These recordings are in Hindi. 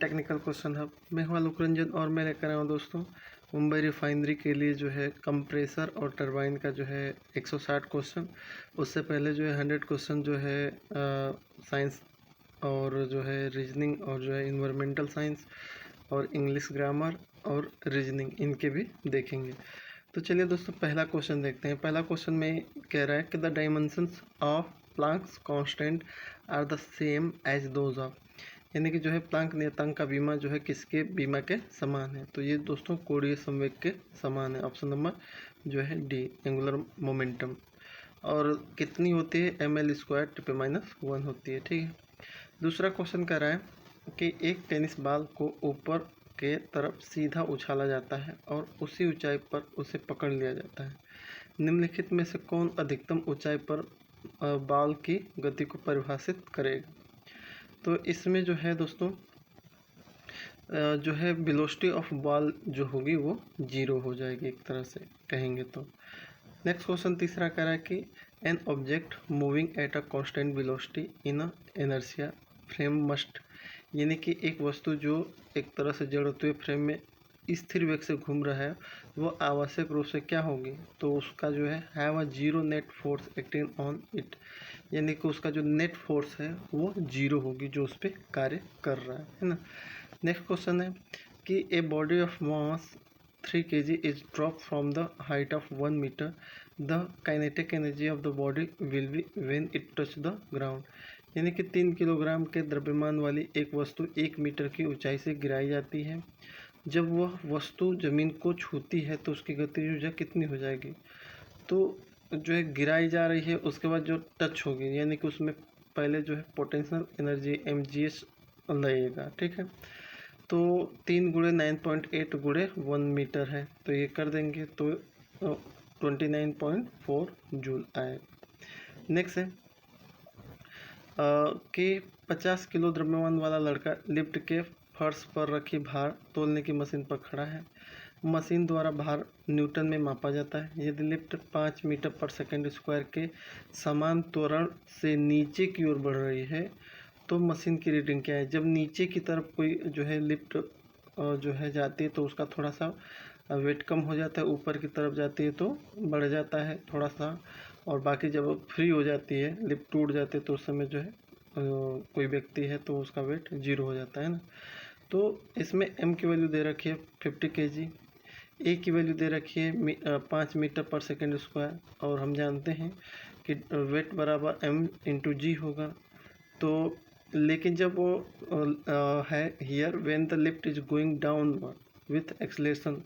Technical question hub. मैं हूं आलोक रंजन और मैं लेकर आया हूँ दोस्तों मुंबई रिफाइनरी के लिए जो है कंप्रेसर और टरबाइन का जो है 160 क्वेश्चन। उससे पहले जो है 100 क्वेश्चन जो है साइंस और जो है रीजनिंग और जो है इन्वायरमेंटल साइंस और इंग्लिश ग्रामर और रीजनिंग, इनके भी देखेंगे। तो चलिए दोस्तों पहला क्वेश्चन देखते हैं। पहला क्वेश्चन में कह रहा है कि the dimensions of Planck's constant are the same as those of, यानी कि जो है प्लांक नियतांक का बीमा जो है किसके बीमा के समान है। तो ये दोस्तों कोणीय संवेग के समान है। ऑप्शन नंबर जो है डी, एंगुलर मोमेंटम। और कितनी होती है, ml² T⁻⁻1 होती है। ठीक है। दूसरा क्वेश्चन कह रहा है कि एक टेनिस बॉल को ऊपर के तरफ सीधा उछाला जाता है और उसी ऊंचाई पर उसे पकड़ लिया जाता है। निम्नलिखित में से कौन अधिकतम ऊंचाई पर बॉल की गति को परिभाषित करेगा। तो इसमें जो है दोस्तों जो है वेलोसिटी ऑफ बॉल जो होगी वो 0 हो जाएगी, एक तरह से कहेंगे तो। नेक्स्ट क्वेश्चन तीसरा कह रहा है कि an object moving at a constant velocity in a inertia frame must, यानी कि एक वस्तु जो एक तरह से जड़ होते हुए फ्रेम में स्थिर वेग से घूम रहा है वो आवश्यक रूप से क्या होगी, तो उसका जो है have a zero net force acting on it, यानी कि उसका जो नेट फोर्स है वो 0 होगी जो उस पर कार्य कर रहा है ना। नेक्स्ट क्वेश्चन है कि a body of mass 3 kg is drop from the height of 1 metre, the kinetic energy of the body will be when it touch the ground, यानी कि 3 किलोग्राम के द्रव्यमान वाली एक वस्तु 1 मीटर की ऊंचाई से गिराई जाती है। जब वह वस्तु जमीन को छूती है तो उसकी गतिज ऊर्जा कितनी हो जाएगी। तो जो है गिराई जा रही है, उसके बाद जो टच होगी यानी कि उसमें पहले जो है पोटेंशियल एनर्जी mgh लगेगा। ठीक है। तो 3 × 9.8 × 1 मीटर है, तो ये कर देंगे तो 29.4 जूल आएगा। नेक्स्ट है कि 50 किलो द्रव्यमान वाला लड़का लिफ्ट के फर्श पर रखी भार तोलने की मशीन पर खड़ा है। मशीन द्वारा भार न्यूटन में मापा जाता है। यदि लिफ्ट 5 मीटर पर सेकंड स्क्वायर के समान त्वरण से नीचे की ओर बढ़ रही है तो मशीन की रीडिंग क्या है। जब नीचे की तरफ कोई जो है लिफ्ट जो है जाती है तो उसका थोड़ा सा वेट कम हो जाता है, ऊपर की तरफ जाती है तो बढ़ जाता है थोड़ा सा, और बाकी जब फ्री हो जाती है, लिफ्ट टूट जाती है तो उस समय जो है कोई व्यक्ति है तो उसका वेट 0 हो जाता है ना। तो इसमें m की वैल्यू दे रखी है 50 kg, a की वैल्यू दे रखी है 5 मीटर पर सेकंड स्क्वायर, और हम जानते हैं कि वेट बराबर m × g होगा। तो लेकिन जब वो है here when the lift is going downward with acceleration,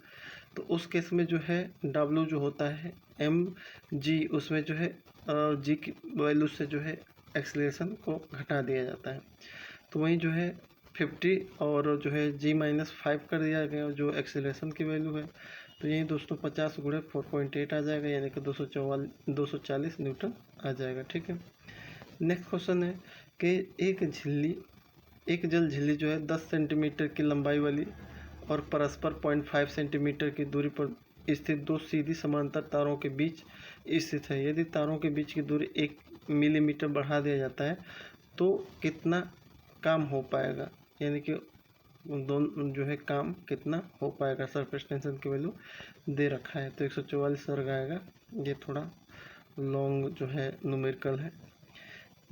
तो उस केस में जो है W जो होता है mg, उसमें जो है g की वैल्यू से जो है एक्सलेशन को घटा दिया जाता है। तो वहीं जो है 50 और जो है g-5 कर दिया गया जो एक्सेलरेशन की वैल्यू है। तो यही दोस्तों 50 × 4.8 आ जाएगा, यानी कि 240 न्यूटन आ जाएगा। ठीक है। नेक्स्ट क्वेश्चन है कि एक जल झिल्ली जो है 10 सेंटीमीटर की लंबाई वाली और परस्पर 0.5 सेंटीमीटर की दूरी पर स्थित दो सीधी समांतर तारों के बीच स्थित है। यदि तारों के बीच की दूरी 1 मिलीमीटर बढ़ा दिया जाता है तो कितना काम हो पाएगा, यानी कि दोनों जो है काम कितना हो पाएगा। सरफेस टेंशन की वैल्यू दे रखा है तो 144 वर्ग आएगा। ये थोड़ा लॉन्ग जो है न्यूमेरिकल है।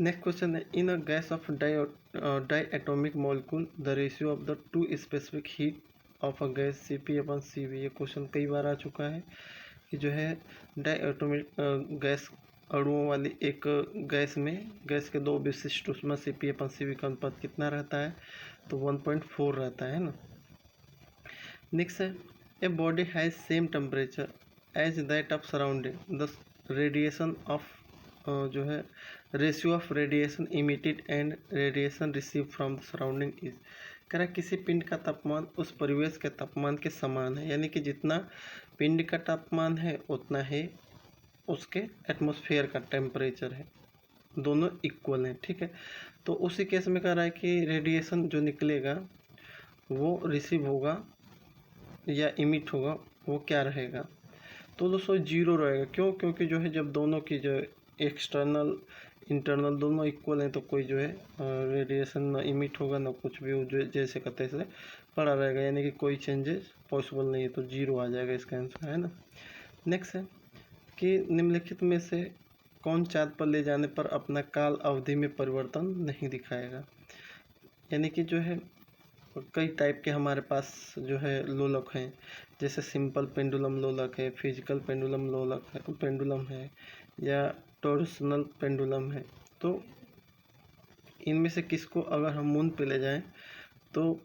नेक्स्ट क्वेश्चन है in a gas of diatomic molecule the ratio of the two specific heat of a gas Cp/Cv। ये क्वेश्चन कई बार आ चुका है कि जो है डाई एटॉमिक गैस अणुओं वाली एक गैस के दो विशिष्ट ऊष्मा Cp/Cv का अनुपात कितना रहता है, तो 1.4 रहता है ना। नेक्स्ट है a body has same temperature as that of surrounding the radiation of जो है ratio of radiation emitted and radiation receive from the surrounding is, कह रहा किसी पिंड का तापमान उस परिवेश के तापमान के समान है, यानी कि जितना पिंड का तापमान है उतना ही उसके एटमॉस्फेयर का टेम्परेचर है, दोनों इक्वल हैं। ठीक है। तो उसी केस में कह रहा है कि रेडिएशन जो निकलेगा वो रिसीव होगा या इमिट होगा वो क्या रहेगा, तो दोस्तों 0 रहेगा। क्यों? क्योंकि जो है जब दोनों की जो एक्सटर्नल इंटरनल दोनों इक्वल हैं तो कोई जो है रेडिएशन ना इमिट होगा ना कुछ भी, जो जैसे का तैसे पड़ा रहेगा, यानी कि कोई चेंजेस पॉसिबल नहीं है, तो जीरो आ जाएगा इसका आंसर, है ना। नेक्स्ट है कि निम्नलिखित में से कौन चाँद पर ले जाने पर अपना काल अवधि में परिवर्तन नहीं दिखाएगा। यानी कि जो है कई टाइप के हमारे पास जो है लोलक हैं, जैसे सिंपल पेंडुलम लोलक है, फिजिकल पेंडुलम लोलक है, पेंडुलम है, या टॉर्सनल पेंडुलम है। तो इनमें से किसको अगर हम मून पे ले जाएं तो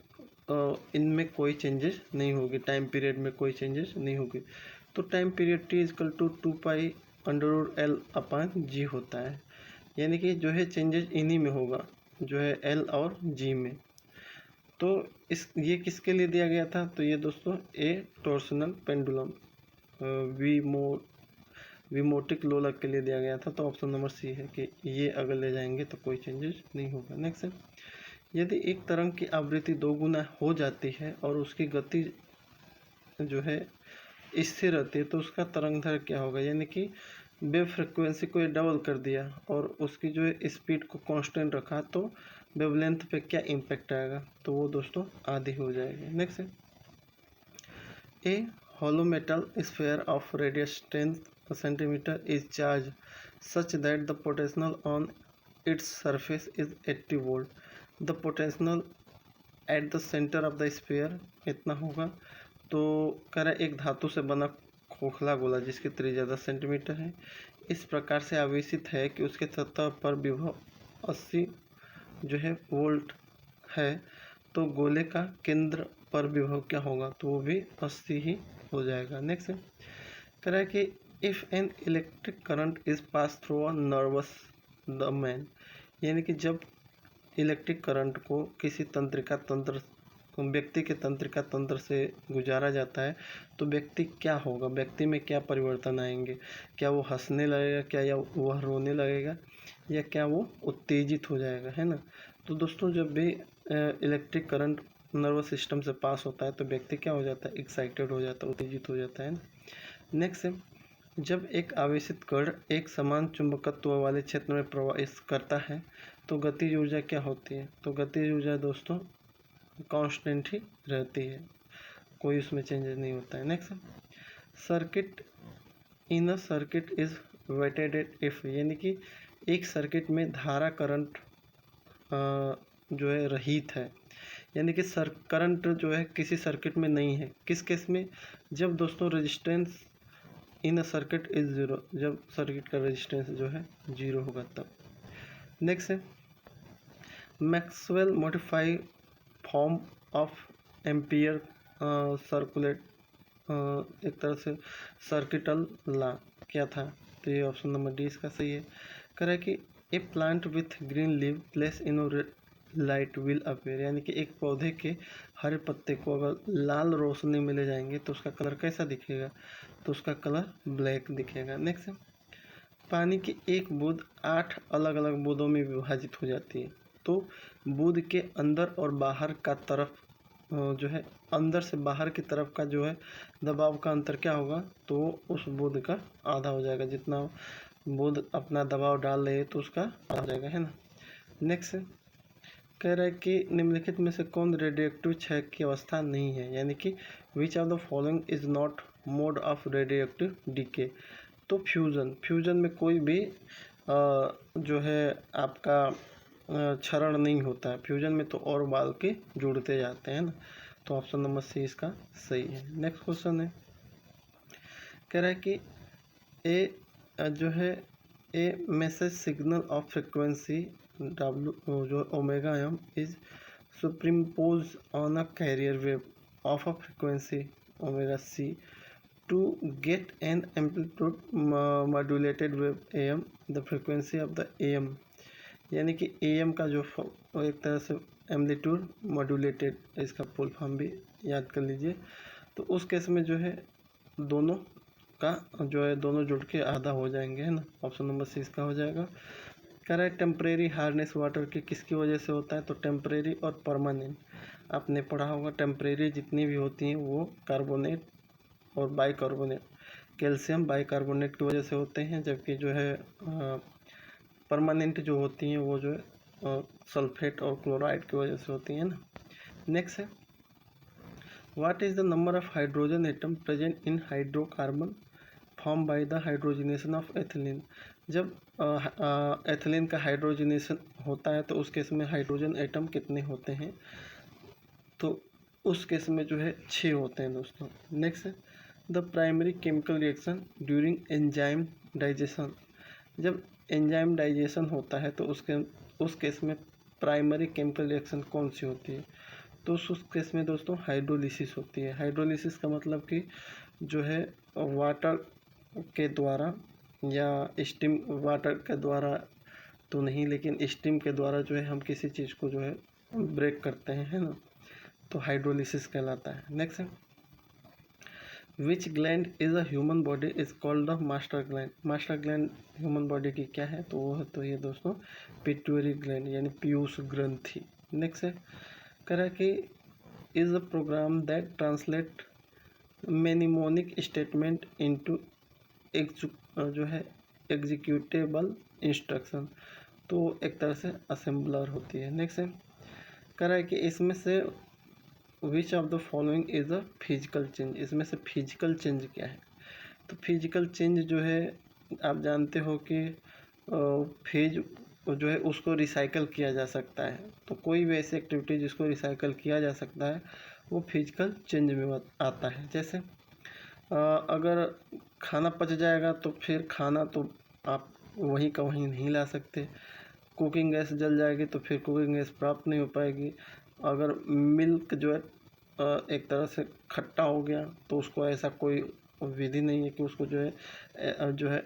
इनमें कोई चेंजेस नहीं होगी, टाइम पीरियड में कोई चेंजेस नहीं होगी। तो time period T is equal to 2π√L/g होता है, यानी कि जो है चेंजेस इन्हीं में होगा, जो है एल और जी में। तो ये किसके लिए दिया गया था, तो ये दोस्तों ए टॉर्सनल पेंडुलम विमोटिक लोलक के लिए दिया गया था। तो ऑप्शन नंबर सी है कि ये अगर ले जाएंगे तो कोई चेंजेस नहीं होगा। नेक्स्ट है, यदि एक तरंग की आवृत्ति 2 गुना हो जाती है और उसकी गति जो है स्थिर रहती है तो उसका तरंग दैर्घ्य क्या होगा। यानी कि वेव फ्रिक्वेंसी को डबल कर दिया और उसकी जो है स्पीड को कांस्टेंट रखा तो वेवलेंथ पे क्या इम्पैक्ट आएगा, तो वो दोस्तों आधी हो जाएगी। नेक्स्ट है, ए hollow metal sphere of radius 10 centimeter is charged such that the potential on its surface is 80 volt. The potential at the center of the sphere कितना होगा, तो कह रहा है एक धातु से बना खोखला गोला जिसकी त्रिज्या 10 सेंटीमीटर है इस प्रकार से आवेशित है कि उसके सतह पर विभव 80 जो है वोल्ट है, तो गोले का केंद्र पर विभव क्या होगा, तो वो भी 80 ही हो जाएगा। नेक्स्ट है, कह रहा है कि if an electric current is pass through a nervous the man, यानी कि जब इलेक्ट्रिक करंट को किसी तंत्रिका तंत्र व्यक्ति के तंत्रिका तंत्र से गुजारा जाता है तो व्यक्ति क्या होगा, व्यक्ति में क्या परिवर्तन आएंगे, क्या वो हंसने लगेगा, क्या या वह रोने लगेगा, या क्या वो उत्तेजित हो जाएगा, है ना। तो दोस्तों जब भी इलेक्ट्रिक करंट नर्वस सिस्टम से पास होता है तो व्यक्ति क्या हो जाता है, एक्साइटेड हो जाता है, उत्तेजित हो जाता है ना। नेक्स्ट है, जब एक आवेशित कण एक समान चुंबकत्व वाले क्षेत्र में प्रवाहित करता है तो गतिज ऊर्जा क्या होती है, तो गतिज ऊर्जा दोस्तों कांस्टेंट ही रहती है, कोई उसमें चेंजेस नहीं होता है। Next, circuit in a circuit is weighted at if, यानी कि एक सर्किट में धारा करंट जो है रहित है, यानी कि करंट जो है किसी सर्किट में नहीं है। किस केस में, जब दोस्तों resistance in a circuit is zero, जब सर्किट का रेजिस्टेंस जो है जीरो होगा तब। नेक्स्ट है, Maxwell modify form of ampere circulate एक तरह से सर्किटल ला क्या था, तो ये ऑप्शन नंबर डी इसका सही है। कह रहा है कि a plant with green leave place in light will appear, यानी कि एक पौधे के हरे पत्ते को अगर लाल रोशनी में ले जाएंगे तो उसका कलर कैसा दिखेगा, तो उसका कलर ब्लैक दिखेगा। नेक्स्ट है, पानी की एक बूंद 8 अलग अलग बूंदों में विभाजित हो जाती है, तो बूंद के अंदर और बाहर का तरफ जो है अंदर से बाहर की तरफ का जो है दबाव का अंतर क्या होगा, तो उस बूंद का आधा हो जाएगा, जितना बूंद अपना दबाव डाल रही है तो उसका आधा हो जाएगा, है ना। नेक्स्ट कह रहा है कि निम्नलिखित में से कौन रेडियोएक्टिव क्षय की अवस्था नहीं है, यानी कि which of the following is not mode of radioactive decay, तो फ्यूजन में कोई भी जो है आपका क्षरण नहीं होता है, फ्यूजन में तो और बाल के जुड़ते जाते हैं ना, तो ऑप्शन नंबर सी इसका सही है। नेक्स्ट क्वेश्चन है, कह रहा है कि ए जो है a message signal of frequency W जो omega M is superimpose on a carrier wave of a frequency omega C to get an amplitude modulated wave AM the frequency of the AM, यानी कि एम का जो एक तरह से एम्पलीट्यूड मॉड्यूलेटेड, इसका फुल फॉर्म भी याद कर लीजिए। तो उस केस में जो है दोनों का जो है दोनों जुड़ के आधा हो जाएंगे, है ना, ऑप्शन नंबर सी इसका हो जाएगा। कह रहा है टेम्परेरी हार्डनेस वाटर की किसकी वजह से होता है, तो टेम्परेरी और परमानेंट आपने पढ़ा होगा, टेम्परेरी जितनी भी होती हैं वो कार्बोनेट और बाइकार्बोनेट कैल्शियम बाइकार्बोनेट की वजह से होते हैं, जबकि जो है परमानेंट जो होती हैं वो जो है सल्फेट और क्लोराइड की वजह से होती हैं ना। नेक्स्ट है, what is the number of hydrogen atom present in hydrocarbon form by the hydrogenation of ethylene. जब एथिलीन का हाइड्रोजनेशन होता है तो उस केस में हाइड्रोजन एटम कितने होते हैं, तो उस केस में जो है 6 होते हैं दोस्तों। नेक्स्ट है, the primary chemical reaction during enzyme digestion. जब एंजाइम डाइजेशन होता है तो उस केस में प्राइमरी केमिकल रिएक्शन कौन सी होती है, तो उस केस में दोस्तों हाइड्रोलिसिस होती है। हाइड्रोलिसिस का मतलब कि जो है वाटर के द्वारा या स्टीम, वाटर के द्वारा तो नहीं लेकिन स्टीम के द्वारा जो है हम किसी चीज़ को जो है ब्रेक करते हैं, है ना, तो हाइड्रोलिसिस कहलाता है। नेक्स्ट है, विच gland is a human body is called the master gland. Master gland human body की क्या है, तो वो है तो ये दोस्तों पिट्यूटरी ग्लैंड यानी पीयूष ग्रंथि। नेक्स्ट है, करा कि is a program that translate mnemonic statement into जो है एग्जीक्यूटेबल इंस्ट्रक्शन, तो एक तरह से असेंबलर होती है। नेक्स्ट है, करा है कि इसमें से विच of the following is a physical change. इसमें से फिजिकल चेंज क्या है, तो फिजिकल चेंज जो है आप जानते हो कि फेज जो है उसको रिसाइकल किया जा सकता है, तो कोई भी ऐसी एक्टिविटी जिसको रिसाइकल किया जा सकता है वो फिजिकल चेंज में आता है। जैसे अगर खाना पच जाएगा तो फिर खाना तो आप वहीं का वहीं नहीं ला सकते। कुकिंग गैस जल जाएगी तो फिर कुकिंग गैस प्राप्त नहीं हो पाएगी। अगर मिल्क जो है एक तरह से खट्टा हो गया तो उसको ऐसा कोई विधि नहीं है कि उसको जो है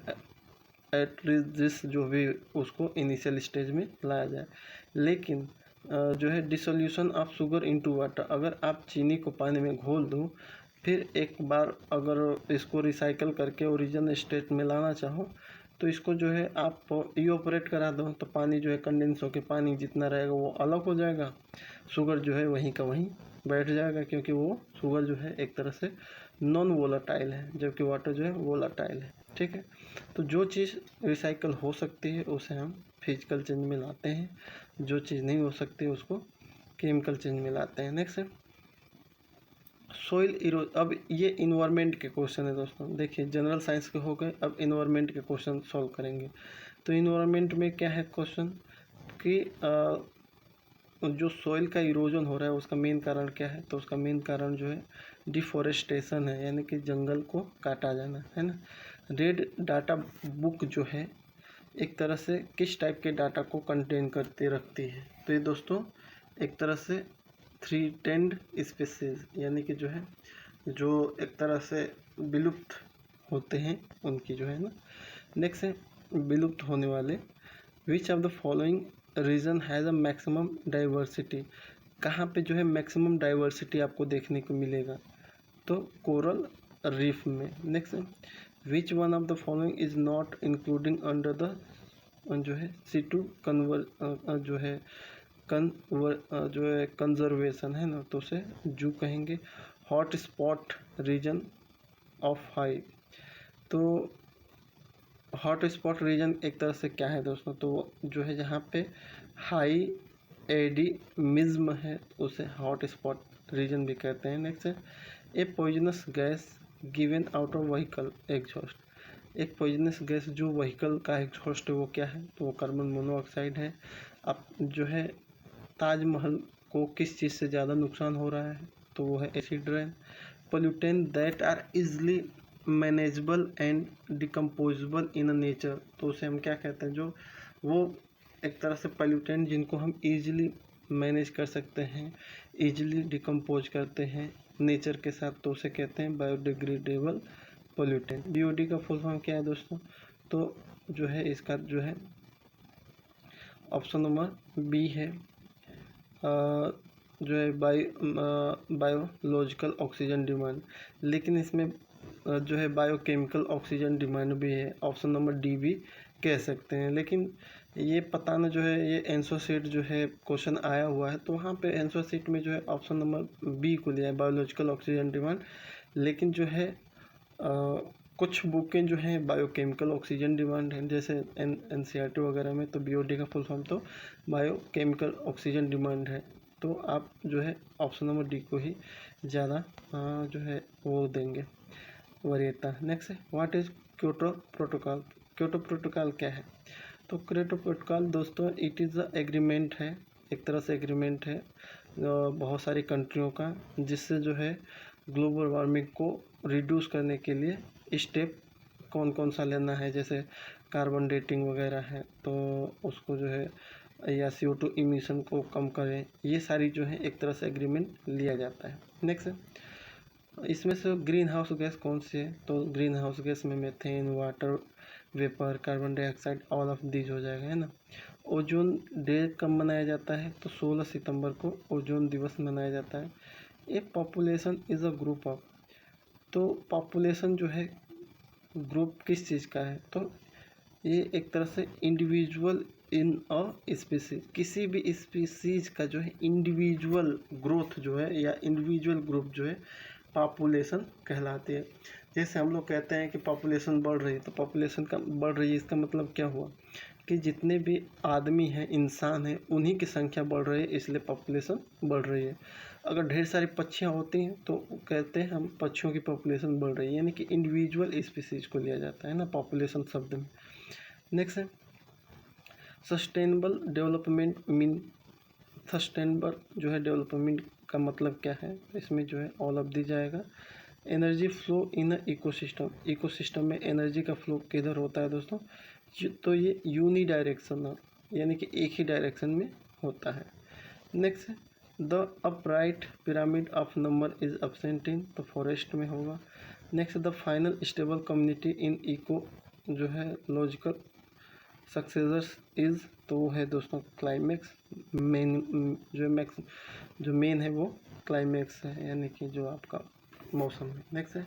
एटलीस्ट जो भी उसको इनिशियल स्टेज में लाया जाए। लेकिन जो है dissolution of sugar into water, अगर आप चीनी को पानी में घोल दो फिर एक बार अगर इसको रिसाइकल करके ओरिजिनल स्टेट में लाना चाहो तो इसको जो है आप इवोपरेट करा दो तो पानी जो है कंडेंस होकर पानी जितना रहेगा वो अलग हो जाएगा, शुगर जो है वहीं का वहीं बैठ जाएगा, क्योंकि वो शुगर जो है एक तरह से नॉन वोलाटाइल है जबकि वाटर जो है वोलाटाइल है। ठीक है, तो जो चीज़ रिसाइकल हो सकती है उसे हम फिजिकल चेंज में लाते हैं, जो चीज़ नहीं हो सकती उसको केमिकल चेंज में लाते हैं। नेक्स्ट है सोइल अब ये इन्वायरमेंट के क्वेश्चन है दोस्तों। देखिए जनरल साइंस के हो गए, अब इन्वायरमेंट के क्वेश्चन सॉल्व करेंगे। तो इन्वायरमेंट में क्या है क्वेश्चन कि जो सॉइल का इरोजन हो रहा है उसका मेन कारण क्या है, तो उसका मेन कारण जो है डिफॉरेस्टेशन है, यानी कि जंगल को काटा जाना है ना। रेड डाटा बुक जो है एक तरह से किस टाइप के डाटा को कंटेन करते रखती है, तो ये दोस्तों एक तरह से थ्रेटेंड स्पीशीज यानी कि जो है जो एक तरह से विलुप्त होते हैं उनकी जो है ना। नेक्स्ट है विलुप्त होने वाले, which of the following region has a maximum diversity. कहाँ पे जो है मैक्सिमम डाइवर्सिटी आपको देखने को मिलेगा, तो कोरल रीफ में। Next which one of the following is not including under the जो है C2 जो है कंजर्वेशन है ना, तो उसे जू कहेंगे। Hot spot region of high, तो हॉट स्पॉट रीजन एक तरह से क्या है दोस्तों, तो जो है जहाँ पे हाई एडिमिज्म है उसे हॉट स्पॉट रीजन भी कहते हैं। नेक्स्ट है ए poisonous gas given out of vehicle exhaust. एक पॉइजनस गैस जो व्हीकल का एग्जॉस्ट है वो क्या है, तो वो कार्बन मोनोऑक्साइड है। अब जो है ताजमहल को किस चीज़ से ज़्यादा नुकसान हो रहा है, तो वो है acid rain. Pollutant that are easily manageable and decomposable in nature, तो उसे हम क्या कहते हैं, जो वो एक तरह से पोल्यूटेंट जिनको हम इजीली मैनेज कर सकते हैं, इजीली डिकम्पोज करते हैं नेचर के साथ, तो उसे कहते हैं बायोडिग्रेडेबल पोल्यूटेंट। BOD का फुल फॉर्म क्या है दोस्तों, तो जो है इसका जो है ऑप्शन नंबर बी है जो है बायोलॉजिकल ऑक्सीजन डिमांड, लेकिन इसमें जो है बायोकेमिकल ऑक्सीजन डिमांड भी है, ऑप्शन नंबर डी भी कह सकते हैं। लेकिन ये पता ना जो है ये एंसर शीट जो है क्वेश्चन आया हुआ है तो वहाँ पे आंसर शीट में जो है ऑप्शन नंबर बी को लिया है बायोलॉजिकल ऑक्सीजन डिमांड, लेकिन जो है कुछ बुकें जो हैं बायोकेमिकल ऑक्सीजन डिमांड है, जैसे एनसीईआरटी वगैरह में तो बीओडी का फुल फॉर्म तो बायोकेमिकल ऑक्सीजन डिमांड है। तो आप जो है ऑप्शन नंबर डी को ही ज़्यादा जो है वो देंगे वरीयता। नेक्स्ट है what is Kyoto protocol. Kyoto protocol क्या है? तो क्योटो प्रोटोकॉल दोस्तों इट इज़ अ एग्रीमेंट है, एक तरह से एग्रीमेंट है बहुत सारी कंट्रियों का, जिससे जो है ग्लोबल वार्मिंग को रिड्यूस करने के लिए स्टेप कौन कौन सा लेना है, जैसे कार्बन डेटिंग वगैरह है तो उसको जो है, या CO2 इमिशन को कम करें, ये सारी जो है एक तरह से एग्रीमेंट लिया जाता है। नेक्स्ट इसमें से ग्रीन हाउस गैस कौन सी है? तो ग्रीन हाउस गैस में methane, water vapour, carbon dioxide, all of these हो जाएगा, है ना। ओजोन डे कब मनाया जाता है? तो 16 सितंबर को ओजोन दिवस मनाया जाता है। ए population is a group of, तो पॉपुलेशन जो है ग्रुप किस चीज़ का है? तो ये एक तरह से इंडिविजुअल इन अ स्पीसीज, किसी भी स्पीसीज का जो है इंडिविजुअल ग्रोथ जो है या इंडिविजुअल ग्रुप जो है पॉपुलेशन कहलाती है। जैसे हम लोग कहते हैं कि पॉपुलेशन बढ़ रही है, तो पॉपुलेशन का बढ़ रही है इसका मतलब क्या हुआ कि जितने भी आदमी हैं, इंसान हैं, उन्हीं की संख्या बढ़ रही है, इसलिए पॉपुलेशन बढ़ रही है। अगर ढेर सारी पक्षियाँ होती हैं तो कहते हैं हम पक्षियों की पॉपुलेशन बढ़ रही है, यानी कि इंडिविजुअल स्पीसीज को लिया जाता है ना पॉपुलेशन शब्द में। नेक्स्ट है सस्टेनेबल डेवलपमेंट मीन, सस्टेनेबल जो है डेवलपमेंट का मतलब क्या है? इसमें जो है ऑल ऑफ दी जाएगा। Energy flow in a ecosystem, ecosystem में एनर्जी का फ्लो किधर होता है दोस्तों? तो ये यूनी डायरेक्शनल, यानी कि एक ही डायरेक्शन में होता है। Next the upright pyramid of number is absent in, तो फॉरेस्ट में होगा। Next the final stable community in eco जो है लॉजिकल सक्सेसर्स इज, तो वो है दोस्तों क्लाइमेक्स। मेन जो मेन है वो क्लाइमेक्स है, यानी कि जो आपका मौसम है। नेक्स्ट है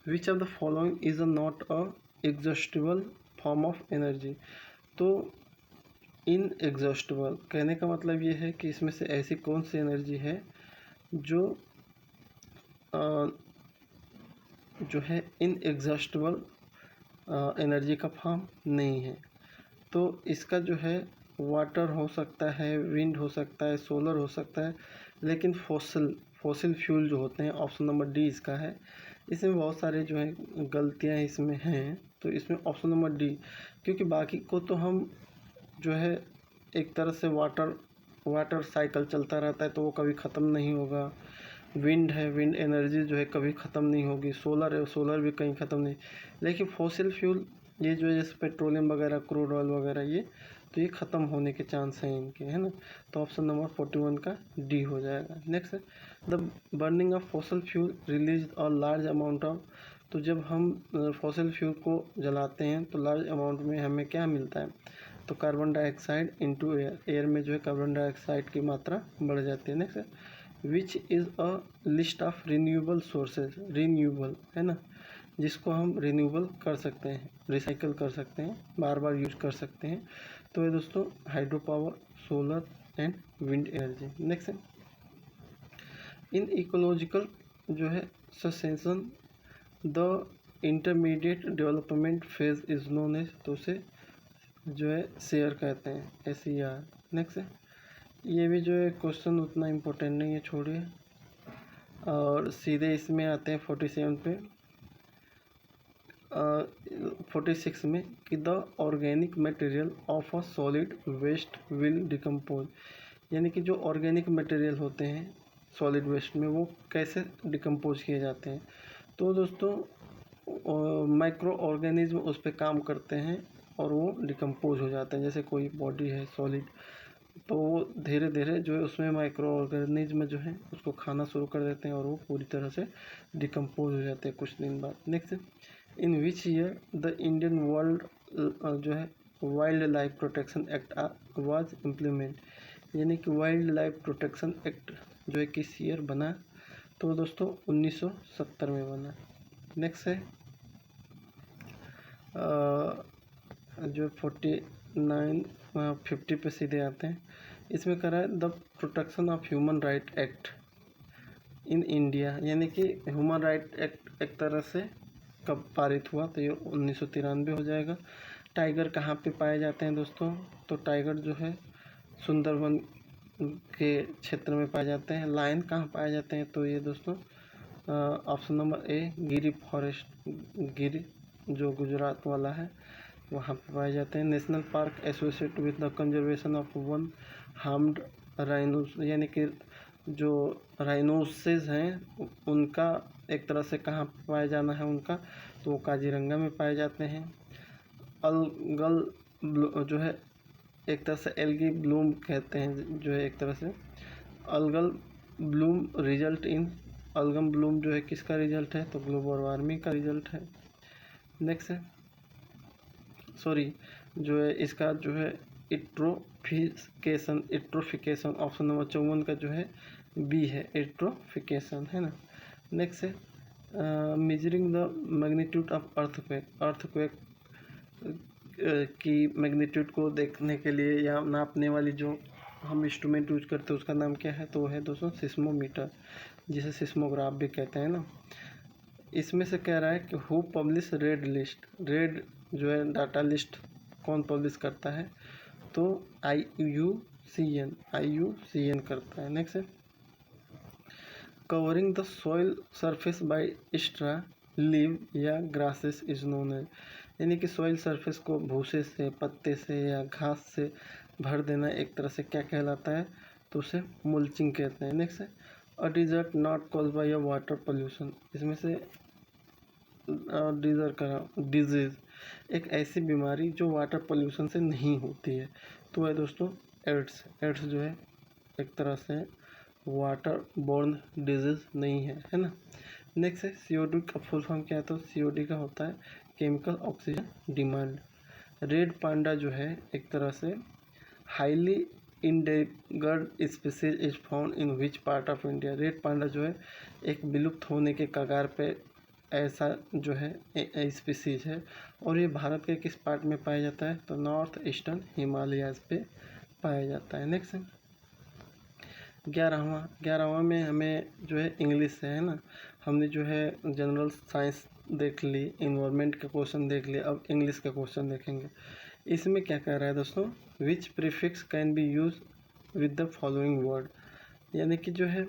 विच of the following is a not a exhaustible form of energy. तो इन एग्जॉस्टिबल कहने का मतलब ये है कि इसमें से ऐसी कौन सी एनर्जी है जो जो है इन एग्जॉस्टिबल एनर्जी का फॉर्म नहीं है। तो इसका जो है वाटर हो सकता है, विंड हो सकता है, सोलर हो सकता है, लेकिन फॉसिल फ्यूल जो होते हैं ऑप्शन नंबर डी इसका है। इसमें बहुत सारे जो है गलतियां इसमें हैं, तो इसमें ऑप्शन नंबर डी, क्योंकि बाकी को तो हम जो है एक तरह से वाटर साइकिल चलता रहता है तो वो कभी ख़त्म नहीं होगा। विंड है, विंड एनर्जी जो है कभी ख़त्म नहीं होगी। सोलर है, सोलर भी कहीं ख़त्म नहीं। लेकिन फॉसिल फ्यूल ये जो है जैसे पेट्रोलियम वगैरह, क्रूड ऑयल वगैरह, ये तो ये ख़त्म होने के चांस हैं इनके, है ना। तो ऑप्शन नंबर 41 का डी हो जाएगा। नेक्स्ट है the burning of fossil fuel release a large amount of, तो जब हम फॉसिल फ्यूल को जलाते हैं तो लार्ज अमाउंट में हमें क्या मिलता है? तो carbon dioxide into air, air में जो है कार्बन डाइऑक्साइड की मात्रा बढ़ जाती है। नेक्स्ट है which is a list of renewable sources, renewable है ना, जिसको हम रिन्यूएबल कर सकते हैं, रिसाइकल कर सकते हैं, बार बार यूज कर सकते हैं। तो ये दोस्तों hydro power, solar and wind energy. Next है इन इकोलॉजिकल जो है succession the intermediate development phase is known as, तो उसे जो है शेयर कहते हैं, SER। नेक्स्ट है ये भी जो है क्वेश्चन उतना इम्पोर्टेंट नहीं है, छोड़िए और सीधे इसमें आते हैं 47 पे 46 में कि the organic material of a solid waste will decompose, यानी कि जो ऑर्गेनिक मटेरियल होते हैं सॉलिड वेस्ट में वो कैसे डिकम्पोज किए जाते हैं? तो दोस्तों माइक्रो ऑर्गेनिज्म उस पर काम करते हैं और वो डिकम्पोज हो जाते हैं। जैसे कोई बॉडी है सॉलिड, तो वो धीरे धीरे जो है उसमें माइक्रो ऑर्गेनिज्म जो है उसको खाना शुरू कर देते हैं और वो पूरी तरह से डिकम्पोज हो जाते हैं कुछ दिन बाद। Next in which year the Indian world जो है wild life protection act was implement, यानी कि वाइल्ड लाइफ प्रोटेक्शन एक्ट जो है किस ईयर बना? तो दोस्तों 1970 में बना। नेक्स्ट है जो 49 50 पे सीधे आते हैं। इसमें करा है the protection of human right act in India, यानी कि ह्यूमन राइट एक्ट एक तरह से कब पारित हुआ, तो ये 1993 हो जाएगा। टाइगर कहाँ पे पाए जाते हैं दोस्तों, तो टाइगर जो है सुंदरवन के क्षेत्र में पाए जाते हैं। लायन कहाँ पाए जाते हैं, तो ये दोस्तों option number A Gir forest, Gir जो गुजरात वाला है वहाँ पे पाए जाते हैं। National park associate with the conservation of one horned rhinos, यानी कि जो राइनोसेस हैं उनका एक तरह से कहाँ पाया जाना है उनका, तो वो काजीरंगा में पाए जाते हैं। अलगल जो है एक तरह से एल्गी ब्लूम कहते हैं, जो है एक तरह से algal bloom result in, algal bloom जो है किसका रिजल्ट है, तो ग्लोबल वार्मिंग का रिजल्ट है। नेक्स्ट है सॉरी जो है इसका जो है इट्रोफिकेशन ऑप्शन नंबर 54 का जो है बी है, इट्रोफिकेशन है ना। नेक्स्ट है measuring the magnitude of earthquake की मैग्नीट्यूड को देखने के लिए या नापने वाली जो हम इंस्ट्रूमेंट यूज करते हैं उसका नाम क्या है, तो वो है दोस्तों सिस्मोमीटर, जिसे सिस्मोग्राफ भी कहते हैं ना। इसमें से कह रहा है कि who publish red list, red जो है डाटा लिस्ट कौन पब्लिश करता है, तो IUCN करता है। नेक्स्ट है covering the soil surface by extra leave या ग्रासेस इज नोन है, यानी कि सॉइल सरफेस को भूसे से, पत्ते से या घास से भर देना एक तरह से क्या कहलाता है, तो उसे मुल्चिंग कहते हैं। नेक्स्ट है a disease not caused by a water pollution, इसमें से डिजीज एक ऐसी बीमारी जो वाटर पोल्यूशन से नहीं होती है, तो है दोस्तों एड्स। एड्स जो है एक तरह से वाटर बोर्न डिजीज नहीं है ना। नेक्स्ट है COD का फुल फॉर्म क्या है, तो COD का होता है chemical oxygen demand. Red panda जो है एक तरह से highly endangered species is found in which part of India, red panda जो है एक विलुप्त होने के कगार पे ऐसा जो है स्पीसीज है, और ये भारत के किस पार्ट में पाया जाता है, तो नॉर्थ ईस्टर्न हिमालयाज पे पाया जाता है। नेक्स्ट है 11वां में हमें जो है इंग्लिश से है ना, हमने जो है जनरल साइंस देख ली, इन्वायरमेंट का क्वेश्चन देख लिया, अब इंग्लिश का क्वेश्चन देखेंगे। इसमें क्या कह रहा है दोस्तों, which prefix can be use with the following word, यानी कि जो है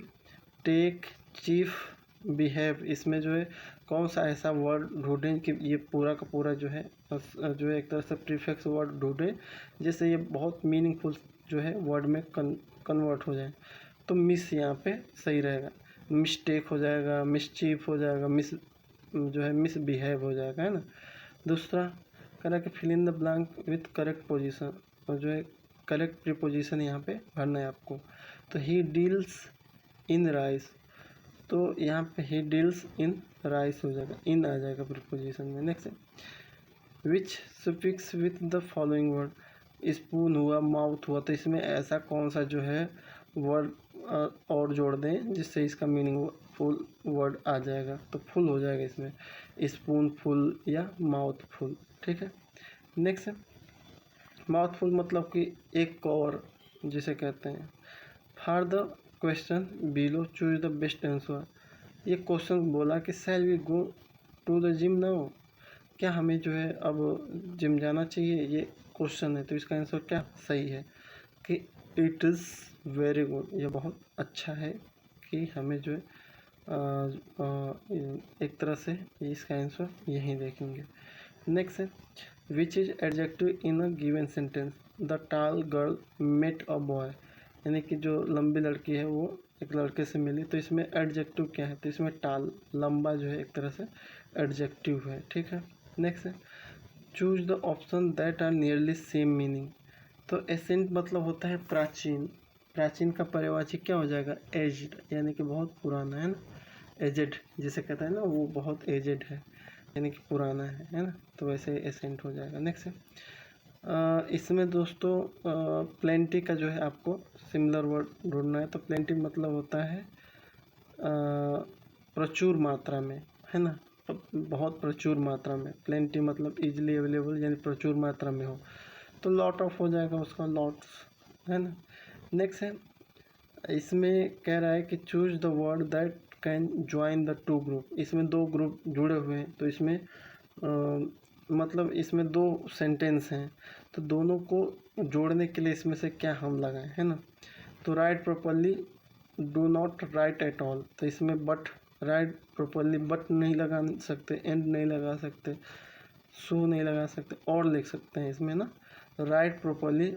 टेक, चीफ, बिहेव, इसमें जो है कौन सा ऐसा वर्ड ढूंढें कि ये पूरा का पूरा जो है एक तरह से प्रीफिक्स वर्ड ढूंढें जिससे ये बहुत मीनिंगफुल जो है वर्ड में कन्वर्ट हो जाए, तो मिस यहाँ पे सही रहेगा, मिस्टेक हो जाएगा, मिसचीफ हो जाएगा, मिसबिहेव हो जाएगा, है ना। दूसरा करें कि fill in the blank with correct position, और जो है करेक्ट प्रीपोजिशन यहाँ पे भरना है आपको, तो ही डील्स इन राइस, तो यहाँ पे ही डील्स इन राइस हो जाएगा, इन आ जाएगा प्रीपोजिशन में। नेक्स्ट है which suffix with the following word, spoon हुआ, माउथ हुआ, तो इसमें ऐसा कौन सा जो है वर्ड और जोड़ दें जिससे इसका मीनिंग फुल वर्ड आ जाएगा, तो फुल हो जाएगा इसमें, स्पून फुल या माउथ फुल, ठीक है। नेक्स्ट है माउथ फुल मतलब कि एक कवर जिसे कहते हैं। For the question below choose the best answer, ये क्वेश्चन बोला कि shall we go to the gym now, क्या हमें जो है अब जिम जाना चाहिए, ये क्वेश्चन है, तो इसका आंसर क्या सही है कि इट इज़ वेरी गुड, ये बहुत अच्छा है कि हमें जो है एक तरह से इसका आंसर यहीं देखेंगे। नेक्स्ट है which is adjective in a given sentence, the tall girl met a boy, यानी कि जो लंबी लड़की है वो एक लड़के से मिली, तो इसमें एडजेक्टिव क्या है, तो इसमें टाल, लंबा जो है एक तरह से एडजेक्टिव है, ठीक है। नेक्स्ट है choose the option that are nearly same meaning, तो एसेंट मतलब होता है प्राचीन, प्राचीन का पर्यायवाची क्या हो जाएगा, एज्ड, यानी कि बहुत पुराना, है ना, एजेड जिसे कहता है ना, वो बहुत एजेड है यानी कि पुराना है ना, तो वैसे एसेंट हो जाएगा। नेक्स्ट है इसमें दोस्तों प्लेंटी का जो है आपको सिमिलर वर्ड ढूंढना है, तो प्लेंटी मतलब होता है प्रचुर मात्रा में, है ना, बहुत प्रचुर मात्रा में, प्लेंटी मतलब इजीली अवेलेबल यानी प्रचुर मात्रा में हो, तो लॉट ऑफ हो जाएगा उसका, लॉट्स, है ना। नेक्स्ट है इसमें कह रहा है कि choose the word that can join the two group. इसमें दो ग्रुप जुड़े हुए हैं, तो इसमें मतलब इसमें दो सेंटेंस हैं, तो दोनों को जोड़ने के लिए इसमें से क्या हम लगाएं, है ना। तो right properly, do not right at all, तो इसमें बट, राइट प्रॉपरली बट नहीं लगा सकते, एंड नहीं लगा सकते, सो नहीं लगा सकते, और लिख सकते हैं इसमें ना, राइट प्रॉपरली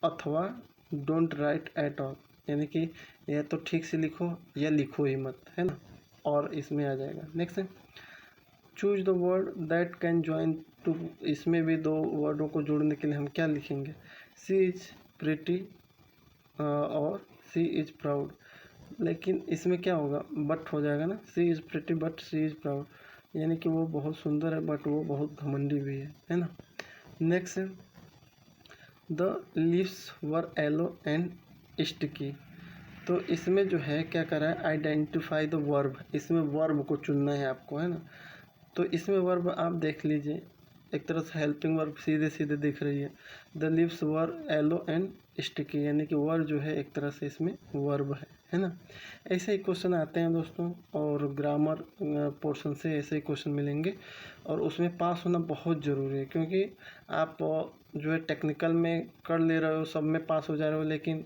अथवा डोंट राइट एट ऑल, यानी कि या तो ठीक से लिखो या लिखो ही मत, है ना, और इसमें आ जाएगा। नेक्स्ट है choose the word that can join two. इसमें भी दो वर्डों को जोड़ने के लिए हम क्या लिखेंगे, सी इज प्रिटी और सी इज प्राउड। लेकिन इसमें क्या होगा, बट हो जाएगा ना, she is pretty but she is proud, यानी कि वो बहुत सुंदर है बट वो बहुत घमंडी भी है ना। नेक्स्ट है the leaves were yellow and sticky. तो इसमें जो है क्या कर रहा है, आइडेंटिफाई द वर्ब, इसमें वर्ब को चुनना है आपको, है ना। तो इसमें वर्ब आप देख लीजिए, एक तरह से हेल्पिंग वर्ब सीधे सीधे दिख रही है, the leaves were yellow and sticky, यानी कि वर्ब जो है एक तरह से इसमें वर्ब है ना। ऐसे ही क्वेश्चन आते हैं दोस्तों, और ग्रामर पोर्शन से ऐसे ही क्वेश्चन मिलेंगे, और उसमें पास होना बहुत ज़रूरी है, क्योंकि आप जो है टेक्निकल में कर ले रहे हो, सब में पास हो जा रहे हो, लेकिन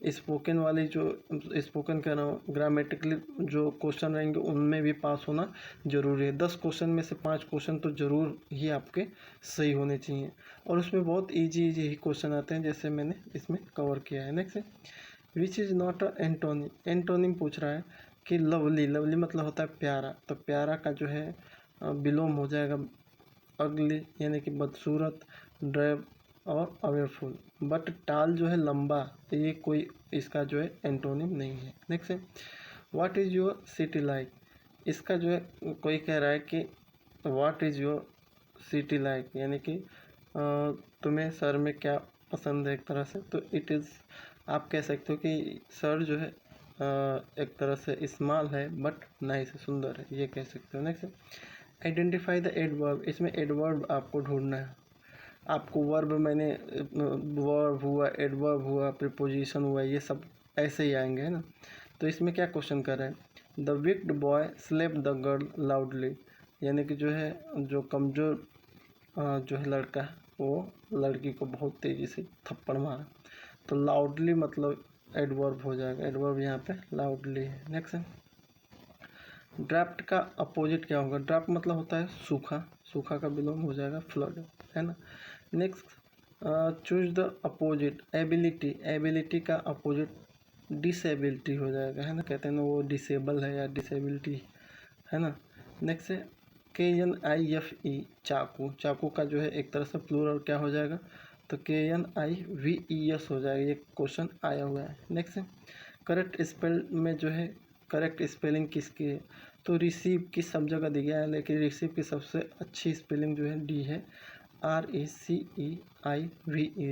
स्पोकन वाली जो स्पोकन कह रहा हूँ ग्रामेटिकली जो क्वेश्चन रहेंगे उनमें भी पास होना ज़रूरी है। 10 क्वेश्चन में से 5 क्वेश्चन तो ज़रूर ही आपके सही होने चाहिए, और उसमें बहुत इजी इजी ही क्वेश्चन आते हैं, जैसे मैंने इसमें कवर किया है। नेक्स्ट है which is not a antonym. Antonym पूछ रहा है कि लवली, लवली मतलब होता है प्यारा, तो प्यारा का जो है विलोम हो जाएगा अगली, यानी कि बदसूरत, ड्रेब और अवेयरफुल। बट टाल जो है लंबा, तो ये कोई इसका जो है एंटोनिम नहीं है। नेक्स्ट है what is your city like. इसका जो है कोई कह रहा है कि what is your city like, यानी कि तुम्हें शहर में क्या पसंद है एक तरह से, तो इट इज़ आप कह सकते हो कि शहर जो है एक तरह से स्मॉल है बट नाइस है, सुंदर है, ये कह सकते हो। नेक्स्ट है आइडेंटिफाई द एडवर्ब। इसमें एडवर्ब आपको ढूंढना है, आपको वर्ब मैंने वर्ब हुआ, एडवर्ब हुआ, प्रीपोजिशन हुआ, ये सब ऐसे ही आएंगे, है ना। तो इसमें क्या क्वेश्चन कर रहे हैं, the wicked boy slap the girl loudly, यानी कि जो है जो कमज़ोर जो है लड़का है वो लड़की को बहुत तेज़ी से थप्पड़ मारा, तो लाउडली मतलब एडवर्ब हो जाएगा, एडवर्ब यहाँ पे लाउडली है। नेक्स्ट है ड्राफ्ट का अपोजिट क्या होगा, ड्राफ्ट मतलब होता है सूखा, सूखा का विलोम हो जाएगा फ्लड, है ना। Next choose the opposite ability, ability का अपोजिट डिसेबिलिटी हो जाएगा, है ना, कहते हैं ना वो डिसेबल है या डिसेबिलिटी, है ना। नेक्स्ट है KNIFE चाकू, चाकू का जो है एक तरह से प्लूरल क्या हो जाएगा, तो KNIVES हो जाएगा, ये क्वेश्चन आया हुआ है। नेक्स्ट है करेक्ट स्पेल में जो है करेक्ट स्पेलिंग किसकी है, तो रिसीव की सब जगह दी गया है, लेकिन रिसीव की सबसे अच्छी स्पेलिंग जो है डी है, RECEIVE,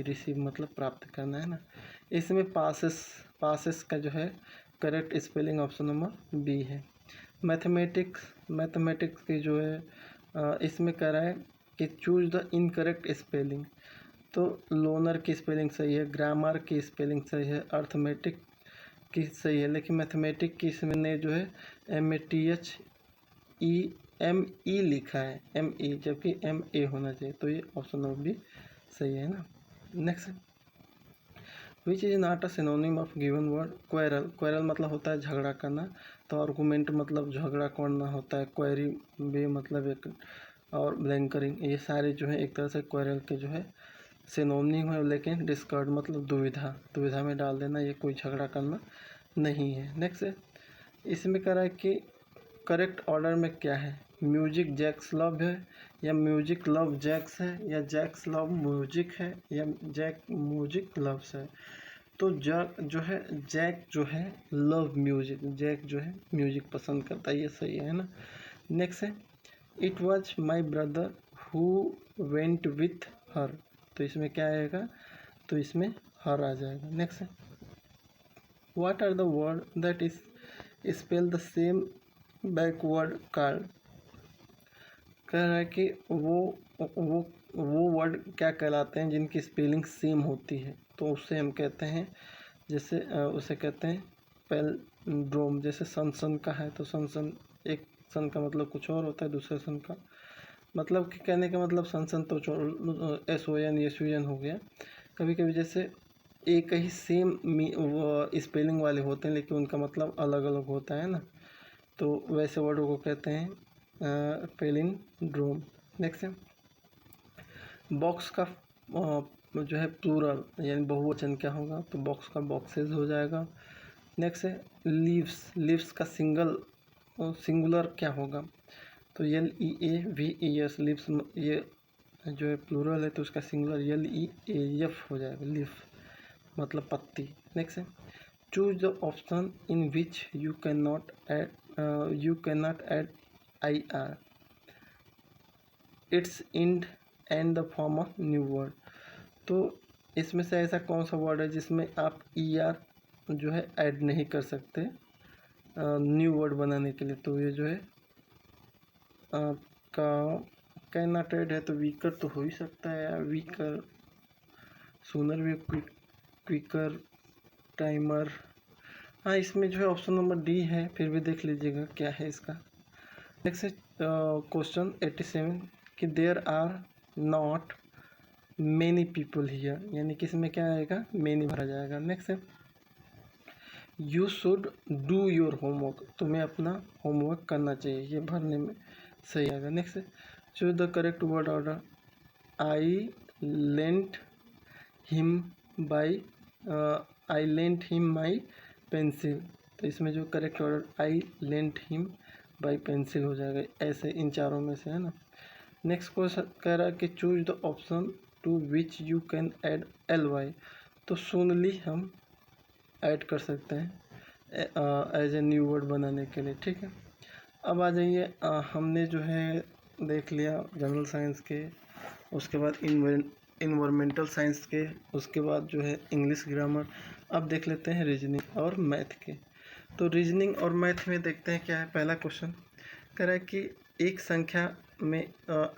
रिसीव मतलब प्राप्त करना, है ना। इसमें पासेस, पासेस का जो है correct spelling option number B है। मैथमेटिक्स, मैथमेटिक्स की जो है इसमें कह रहा है कि चूज द इनकरेक्ट स्पेलिंग, तो लोनर की स्पेलिंग सही है, ग्रामर की स्पेलिंग सही है, अर्थमेटिक की सही है, लेकिन मैथमेटिक की इसमें जो है MATHEME लिखा है, ME जबकि MA होना चाहिए, तो ये ऑप्शन नंबर भी सही है ना। Next which is not a synonym of given word, quarrel, quarrel मतलब होता है झगड़ा करना, तो आर्गूमेंट मतलब झगड़ा करना होता है, क्वेरी भी मतलब एक, और ब्लैंकरिंग, ये सारे जो है एक तरह से क्वेरल के जो है सिनोनिम है, लेकिन डिस्कर्ड मतलब दुविधा, दुविधा में डाल देना, ये कोई झगड़ा करना नहीं है। नेक्स्ट है इसमें कह रहा है कि करेक्ट ऑर्डर में क्या है, म्यूजिक जैक्स लव है, या म्यूजिक लव जैक्स है, या जैक्स लव म्यूजिक है, या जैक म्यूजिक लव्स है। तो जैक जो है, जैक जो है लव म्यूजिक, जैक जो है म्यूजिक पसंद करता है, ये सही है ना। नेक्स्ट है it was my brother who went with her, तो इसमें क्या आएगा, तो इसमें हर आ जाएगा। नेक्स्ट है what are the word that is spell the same backward card, कह रहा है कि वो वर्ड क्या कहलाते हैं जिनकी स्पेलिंग सेम होती है, तो उससे हम कहते हैं जैसे उसे कहते हैं पैलिंड्रोम। जैसे सन का है तो सन एक सन का मतलब कुछ और होता है, दूसरे सन का मतलब कि कहने का मतलब सन तो SON हो गया। कभी कभी जैसे एक ही सेम स्पेलिंग वाले होते हैं लेकिन उनका मतलब अलग अलग होता है ना, तो वैसे वर्डों को कहते हैं पैलिंड्रोम। नेक्स्ट है बॉक्स का जो है प्लूरल यानी बहुवचन क्या होगा, तो बॉक्स का बॉक्सेस हो जाएगा। नेक्स्ट है लीव्स का सिंगुलर क्या होगा, तो LEAVES लीव्स, ये जो है प्लूरल है तो उसका सिंगुलर LEAF हो जाएगा, लीफ मतलब पत्ती। नेक्स्ट है choose the option in which you can not add IR its end and the form of new word. तो इसमें से ऐसा कौन सा वर्ड है जिसमें आप ER जो है ऐड नहीं कर सकते न्यू वर्ड बनाने के लिए, तो ये जो है आपका कैन नॉट ऐड है तो वीकर तो हो ही सकता है यार, वीकर, सूनर भी, क्विकर, टाइमर। हाँ इसमें जो है ऑप्शन नंबर डी है, फिर भी देख लीजिएगा क्या है इसका। नेक्स्ट है क्वेश्चन 87 कि there are not many people here, यानी कि इसमें क्या आएगा, मेनी भरा जाएगा। नेक्स्ट है you should do your homework, तुम्हें अपना होमवर्क करना चाहिए, ये भरने में सही आएगा। नेक्स्ट है choose the correct word order, I lent him by I lent him my pencil, तो इसमें जो correct order I lent him by pencil हो जाएगा, ऐसे इन चारों में से है ना। नेक्स्ट क्वेश्चन कह रहा है कि choose the option to which you can add LY, तो सुनली हम ऐड कर सकते हैं एज ए न्यू वर्ड बनाने के लिए, ठीक है। अब आ जाइए हमने जो है देख लिया जनरल साइंस के, उसके बाद इन्वायरमेंटल साइंस के, उसके बाद जो है इंग्लिश ग्रामर। अब देख लेते हैं रीजनिंग और मैथ के। तो रीजनिंग और मैथ में देखते हैं क्या है। पहला क्वेश्चन कह रहा है कि एक संख्या में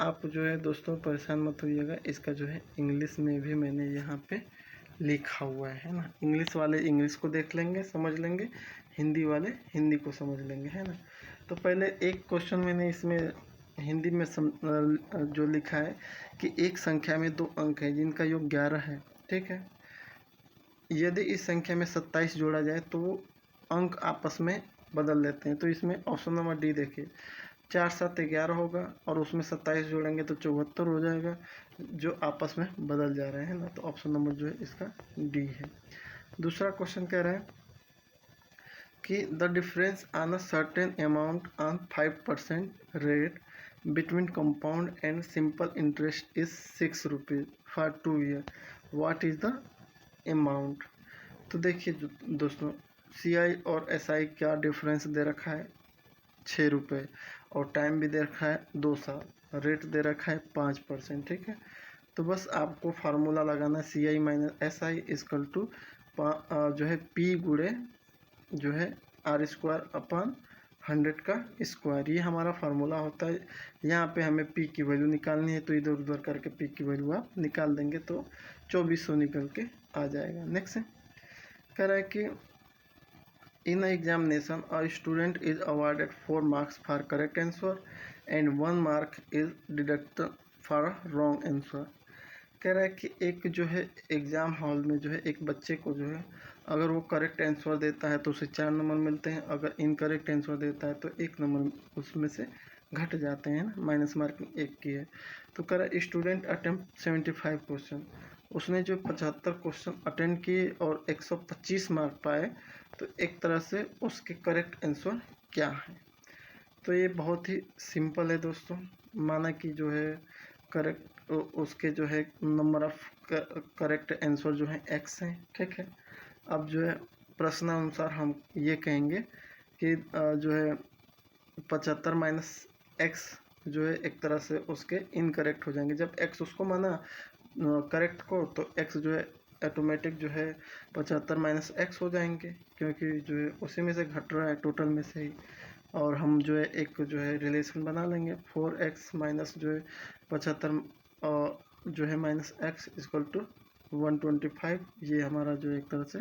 आप जो है दोस्तों परेशान मत होइएगा, इसका जो है इंग्लिश में भी मैंने यहाँ पे लिखा हुआ है ना। इंग्लिश वाले इंग्लिश को देख लेंगे, समझ लेंगे, हिंदी वाले हिंदी को समझ लेंगे, है ना। तो पहले एक क्वेश्चन मैंने इसमें हिंदी में जो लिखा है कि एक संख्या में 2 अंक है जिनका योग 11 है, ठीक है। यदि इस संख्या में 27 जोड़ा जाए तो वो अंक आपस में बदल लेते हैं। तो इसमें ऑप्शन नंबर डी देखिए, 4 7 11 होगा और उसमें 27 जोड़ेंगे तो 74 हो जाएगा, जो आपस में बदल जा रहे हैं ना। तो ऑप्शन नंबर जो है इसका डी है। दूसरा क्वेश्चन कह रहा है कि the difference on a certain amount on 5% rate between compound and simple interest is 6 rupees for 2 year, what is the amount. तो देखिए दोस्तों CI और SI क्या डिफरेंस दे रखा है, 6 रुपये, और टाइम भी दे रखा है 2 साल, रेट दे रखा है 5%, ठीक है। तो बस आपको फार्मूला लगाना है CI minus SI equal to जो है P गुणे जो है R² अपन 100 का स्क्वायर, ये हमारा फार्मूला होता है। यहाँ पे हमें P की वैल्यू निकालनी है तो इधर उधर करके P की वैल्यू आप निकाल देंगे तो 2400 निकल के आ जाएगा। नेक्स्ट कह रहा है कि in examination a student is awarded 4 marks for correct answer and 1 mark is deducted for wrong answer. कह रहा है कि एक जो है एग्ज़ाम हॉल में जो है एक बच्चे को जो है अगर वो करेक्ट आंसर देता है तो उसे 4 नंबर मिलते हैं, अगर इनकरेक्ट आंसर देता है तो 1 नंबर उसमें से घट जाते हैं ना, माइनस मार्किंग 1 की है। तो कह रहा है स्टूडेंट अटेम्प्ट 75 क्वेश्चन, उसने जो 75 क्वेश्चन अटेंड किए और 125 मार्क पाए, तो एक तरह से उसके करेक्ट आंसर क्या है। तो ये बहुत ही सिंपल है दोस्तों, माना कि जो है करेक्ट उसके जो है नंबर ऑफ करेक्ट आंसर जो है x है, ठीक है। अब जो है प्रश्नानुसार हम ये कहेंगे कि जो है 75 माइनस x जो है एक तरह से उसके इनकरेक्ट हो जाएंगे। जब x उसको माना करेक्ट को तो x जो है ऑटोमेटिक जो है 75 माइनस x हो जाएंगे, क्योंकि जो है उसी में से घट रहा है टोटल में से ही। और हम जो है एक जो है रिलेशन बना लेंगे 4x माइनस जो है 75 जो है माइनस x इक्वल टू 125, ये हमारा जो एक तरह से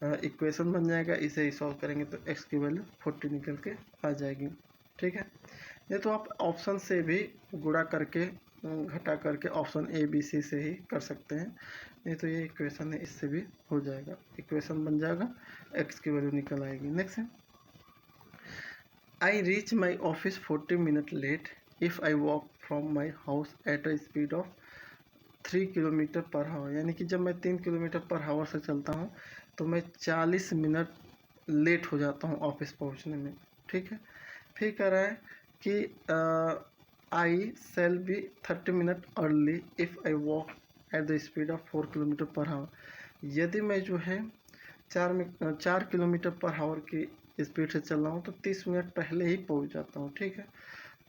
इक्वेशन बन जाएगा। इसे ही सॉल्व करेंगे तो x की वैल्यू 40 निकल के आ जाएगी। ठीक है, ये तो आप ऑप्शन से भी गुणा करके घटा करके ऑप्शन ए बी सी से ही कर सकते हैं। नहीं तो ये इक्वेशन है, इससे भी हो जाएगा, इक्वेशन बन जाएगा, x की वैल्यू निकल आएगी। नेक्स्ट है, I reach my office 40 minute late if I walk from my house at a speed of 3 kilometre per hour. यानी कि जब मैं 3 किलोमीटर पर हावर से चलता हूँ तो मैं 40 मिनट लेट हो जाता हूँ ऑफिस पहुँचने में। ठीक है, फिर कह रहा है कि I shall be 30 minute early if I walk at the speed of 4 kilometre per hour. यदि मैं जो है 4 किलोमीटर पर हावर की स्पीड से चल रहा हूँ तो 30 मिनट पहले ही पहुँच जाता हूँ। ठीक है,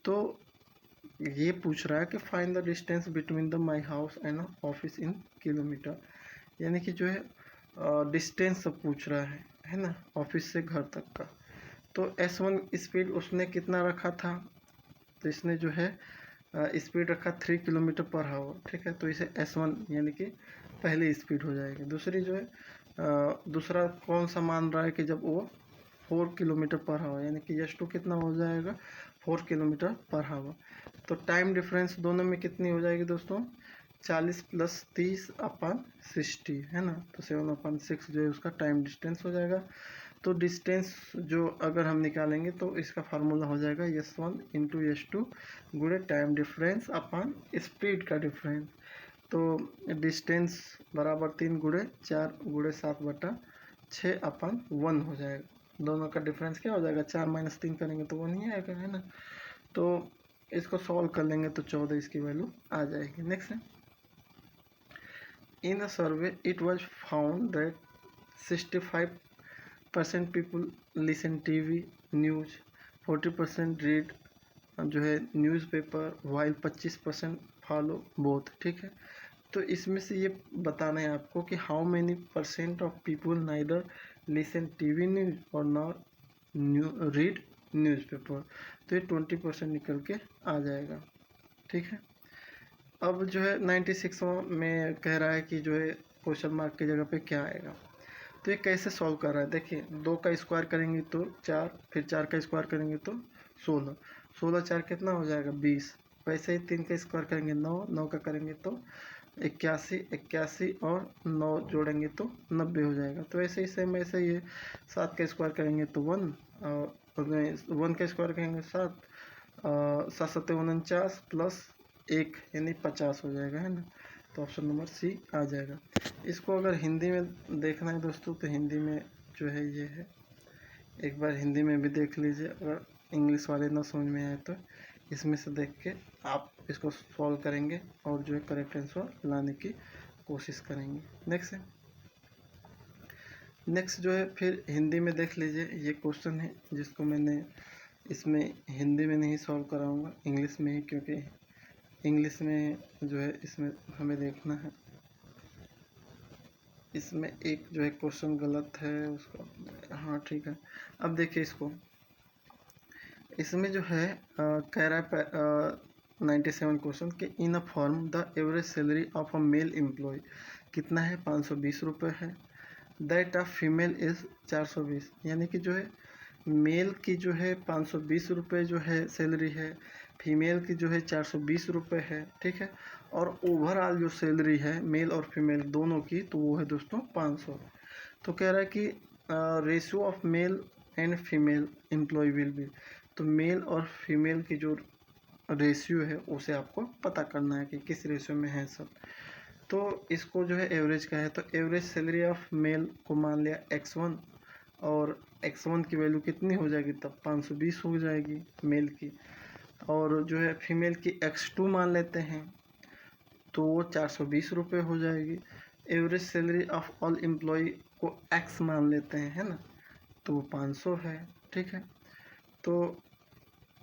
तो ये पूछ रहा है कि find the distance between the my house and office in kilometre. यानी कि जो है डिस्टेंस सब पूछ रहा है ना, ऑफिस से घर तक का। तो S1 स्पीड उसने कितना रखा था, तो इसने जो है स्पीड रखा 3 किलोमीटर पर हावर। ठीक है, तो इसे S1 यानी कि पहली स्पीड हो जाएगी। दूसरी जो है दूसरा कौन सा मान रहा है कि जब वो 4 किलोमीटर पर हावर, यानी कि S2 कितना हो जाएगा 4 किलोमीटर पर हावर। तो टाइम डिफरेंस दोनों में कितनी हो जाएगी दोस्तों, 40 + 30/60 है ना। तो 7/6 जो है उसका टाइम डिस्टेंस हो जाएगा। तो डिस्टेंस जो अगर हम निकालेंगे तो इसका फार्मूला हो जाएगा S1 × S2 गुणे टाइम डिफरेंस अपॉन स्पीड का डिफरेंस। तो डिस्टेंस बराबर 3 × 4 × 7/6/1 हो जाएगा। दोनों का डिफरेंस क्या हो जाएगा, 4 - 3 करेंगे तो 1 ही आएगा, है ना। तो इसको सॉल्व कर लेंगे तो 14 इसकी वैल्यू आ जाएगी। नेक्स्ट है, in a survey it was found that 65% people listen TV news, 40% read जो है न्यूज़पेपर, वाइल 25% फॉलो बोथ। ठीक है, तो इसमें से ये बताना है आपको कि how many % of people neither listen TV news और नॉट रीड न्यूज़पेपर। तो ये 20% निकल के आ जाएगा। ठीक है, अब जो है 96 में कह रहा है कि जो है क्वेश्चन मार्क की जगह पे क्या आएगा। तो ये कैसे सॉल्व कर रहा है, देखिए 2 का स्क्वायर करेंगे तो 4, फिर 4 का स्क्वायर करेंगे तो 16, 16 4 कितना हो जाएगा 20। वैसे ही 3 का स्क्वायर करेंगे 9, 9 का करेंगे तो 81, 81 और 9 जोड़ेंगे तो 90 हो जाएगा। तो ऐसे ही सेम ऐसे ही है, 7 का स्क्वायर करेंगे तो 1, और 1 का स्क्वायर करेंगे 7, 7 7 49 प्लस 1 यानी 50 हो जाएगा, है ना। तो ऑप्शन नंबर सी आ जाएगा। इसको अगर हिंदी में देखना है दोस्तों तो हिंदी में जो है ये है, एक बार हिंदी में भी देख लीजिए। अगर इंग्लिश वाले ना समझ में आए तो इसमें से देख के आप इसको सॉल्व करेंगे और जो है करेक्ट आंसर लाने की कोशिश करेंगे। नेक्स्ट है, नेक्स्ट जो है फिर हिंदी में देख लीजिए। ये क्वेश्चन है जिसको मैंने इसमें हिंदी में नहीं सॉल्व कराऊंगा, इंग्लिश में ही, क्योंकि इंग्लिश में जो है इसमें हमें देखना है। इसमें एक जो है क्वेश्चन गलत है उसको, हाँ ठीक है। अब देखिए इसको, इसमें जो है कह रहा है 97 क्वेश्चन के in a firm the average salary of a male employee कितना है, 520 रुपये है। दैट ऑफ फीमेल इज़ 420, यानी कि जो है मेल की जो है 520 रुपये जो है सैलरी है, फीमेल की जो है 420 रुपये है। ठीक है, और ओवरऑल जो सैलरी है मेल और फीमेल दोनों की तो वो है दोस्तों 500। तो कह रहा है कि ratio of male and female employ will be, तो मेल और फीमेल की जो रेशियो है उसे आपको पता करना है कि किस रेशियो में है सब। तो इसको जो है एवरेज का है, तो एवरेज सैलरी ऑफ मेल को मान लिया x1, और x1 की वैल्यू कितनी हो जाएगी तब 520 हो जाएगी मेल की, और जो है फीमेल की x2 मान लेते हैं तो वो 420 रुपये हो जाएगी। Average salary of all employ को x मान लेते हैं, है ना, तो वो 500 है। ठीक है, तो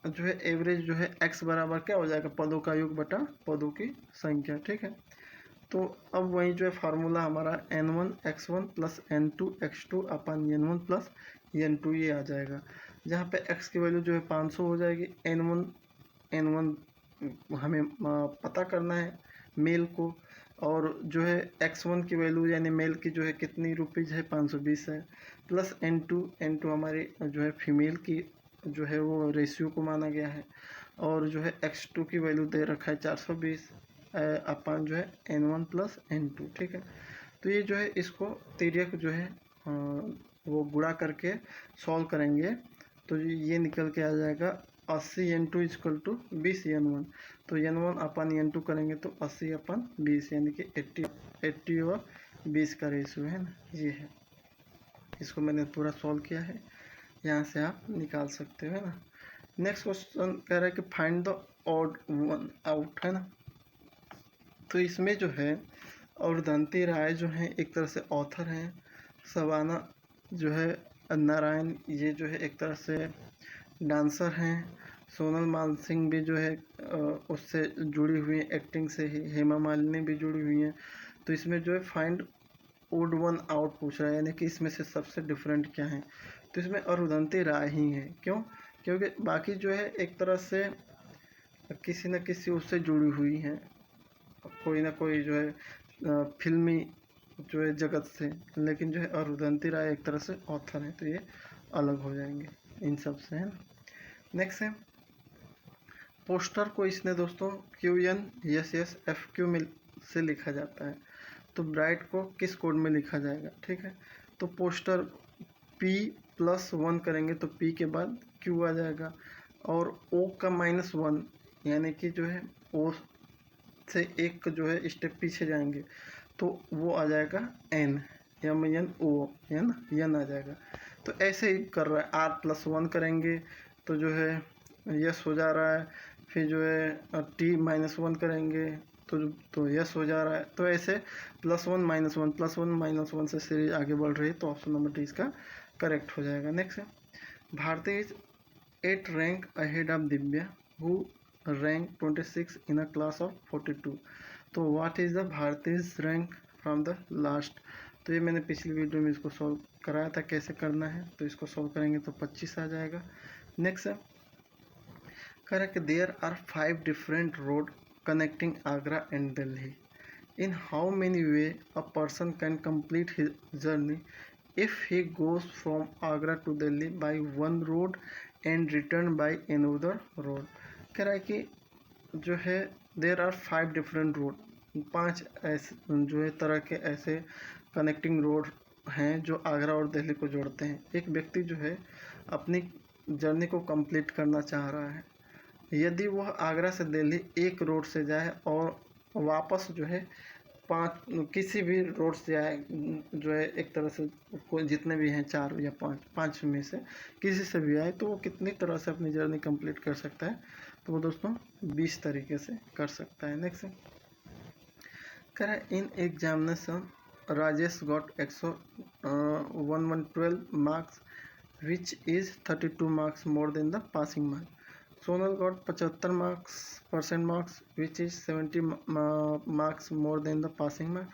जो है एवरेज जो है x बराबर क्या हो जाएगा, पदों का योग बटा पदों की संख्या। ठीक है, तो अब वही जो है फार्मूला हमारा n1 x1 plus n2 x2 अपन n1 प्लस n2 ये आ जाएगा, जहाँ पे x की वैल्यू जो है 500 हो जाएगी। n1 हमें पता करना है मेल को, और जो है x1 की वैल्यू यानी मेल की जो है कितनी रुपीज़ है 520 है, प्लस n2 हमारी जो है फीमेल की जो है वो रेशियो को माना गया है, और जो है x2 की वैल्यू दे रखा है 420 अपन जो है n1 प्लस n2। ठीक है, तो ये जो है इसको तिर्यक जो है वो गुणा करके सॉल्व करेंगे तो ये निकल के आ जाएगा 80 n2 इक्वल टू 20 n1। तो n1 अपन n2 करेंगे तो 80/20 यानी कि 80 और 20 का रेशियो है ना, ये है। इसको मैंने पूरा सॉल्व किया है, यहाँ से आप निकाल सकते हो, है ना। नेक्स्ट क्वेश्चन कह रहा है कि find the odd one out, है ना। तो इसमें जो है औरदंती राय जो है एक तरह से ऑथर हैं, सवाना जो है नारायण ये जो है एक तरह से डांसर हैं, सोनल मानसिंह भी जो है उससे जुड़ी हुई हैं एक्टिंग से ही, हेमा मालिनी भी जुड़ी हुई हैं। तो इसमें जो है फाइंड ओड वन आउट पूछ रहा है, यानी कि इसमें से सबसे डिफरेंट क्या है। तो इसमें अरुंधति राय ही है, क्यों? क्योंकि बाकी जो है एक तरह से किसी न किसी उससे जुड़ी हुई हैं, कोई ना कोई जो है फिल्मी जो है जगत से, लेकिन जो है अरुंधति राय एक तरह से ऑथर है, तो ये अलग हो जाएंगे इन सब से, है ना। नेक्स्ट है पोस्टर को इसने दोस्तों QNSSFQ में से लिखा जाता है, तो ब्राइट को किस कोड में लिखा जाएगा। ठीक है, तो पोस्टर P+1 करेंगे तो P के बाद Q आ जाएगा, और O का -1 यानी कि जो है O से एक जो है स्टेप पीछे जाएंगे तो वो आ जाएगा N, MNO, है ना, N आ जाएगा। तो ऐसे ही कर रहा है। R+1 करेंगे तो जो है यस हो जा रहा है, फिर जो है T-1 करेंगे तो यस हो जा रहा है। तो ऐसे +1 -1 +1 -1 से सीरीज आगे बढ़ रही है, तो ऑप्शन नंबर डी इसका करेक्ट हो जाएगा। नेक्स्ट है Bharti is 8 rank ahead of Divya who rank 26 in a class of 42। तो what is the Bharti's rank from the last. तो ये मैंने पिछली वीडियो में इसको सॉल्व कराया था कैसे करना है, तो इसको सॉल्व करेंगे तो 25 आ जाएगा। नेक्स्ट है correct there are 5 different road connecting Agra and Delhi. In how many ways a person can complete his journey if he goes from Agra to Delhi by one road and return by another road। कह रहा है कि जो है देर आर 5 डिफरेंट रोड, 5 ऐसे जो है तरह के ऐसे कनेक्टिंग रोड हैं जो आगरा और दिल्ली को जोड़ते हैं। एक व्यक्ति जो है अपनी जर्नी को कंप्लीट करना चाह रहा है, यदि वह आगरा से दिल्ली एक रोड से जाए और वापस जो है 5 किसी भी रोड से आए, जो है एक तरह से कोई जितने भी हैं 4 या 5 में से किसी से भी आए, तो वो कितनी तरह से अपनी जर्नी कंप्लीट कर सकता है। तो वो दोस्तों 20 तरीके से कर सकता है। नेक्स्ट कह रहा है in examination Rajesh got 112 marks which is 32 marks more than the passing mark. Sonal got 75 percent marks, which is 70 marks more than the passing mark.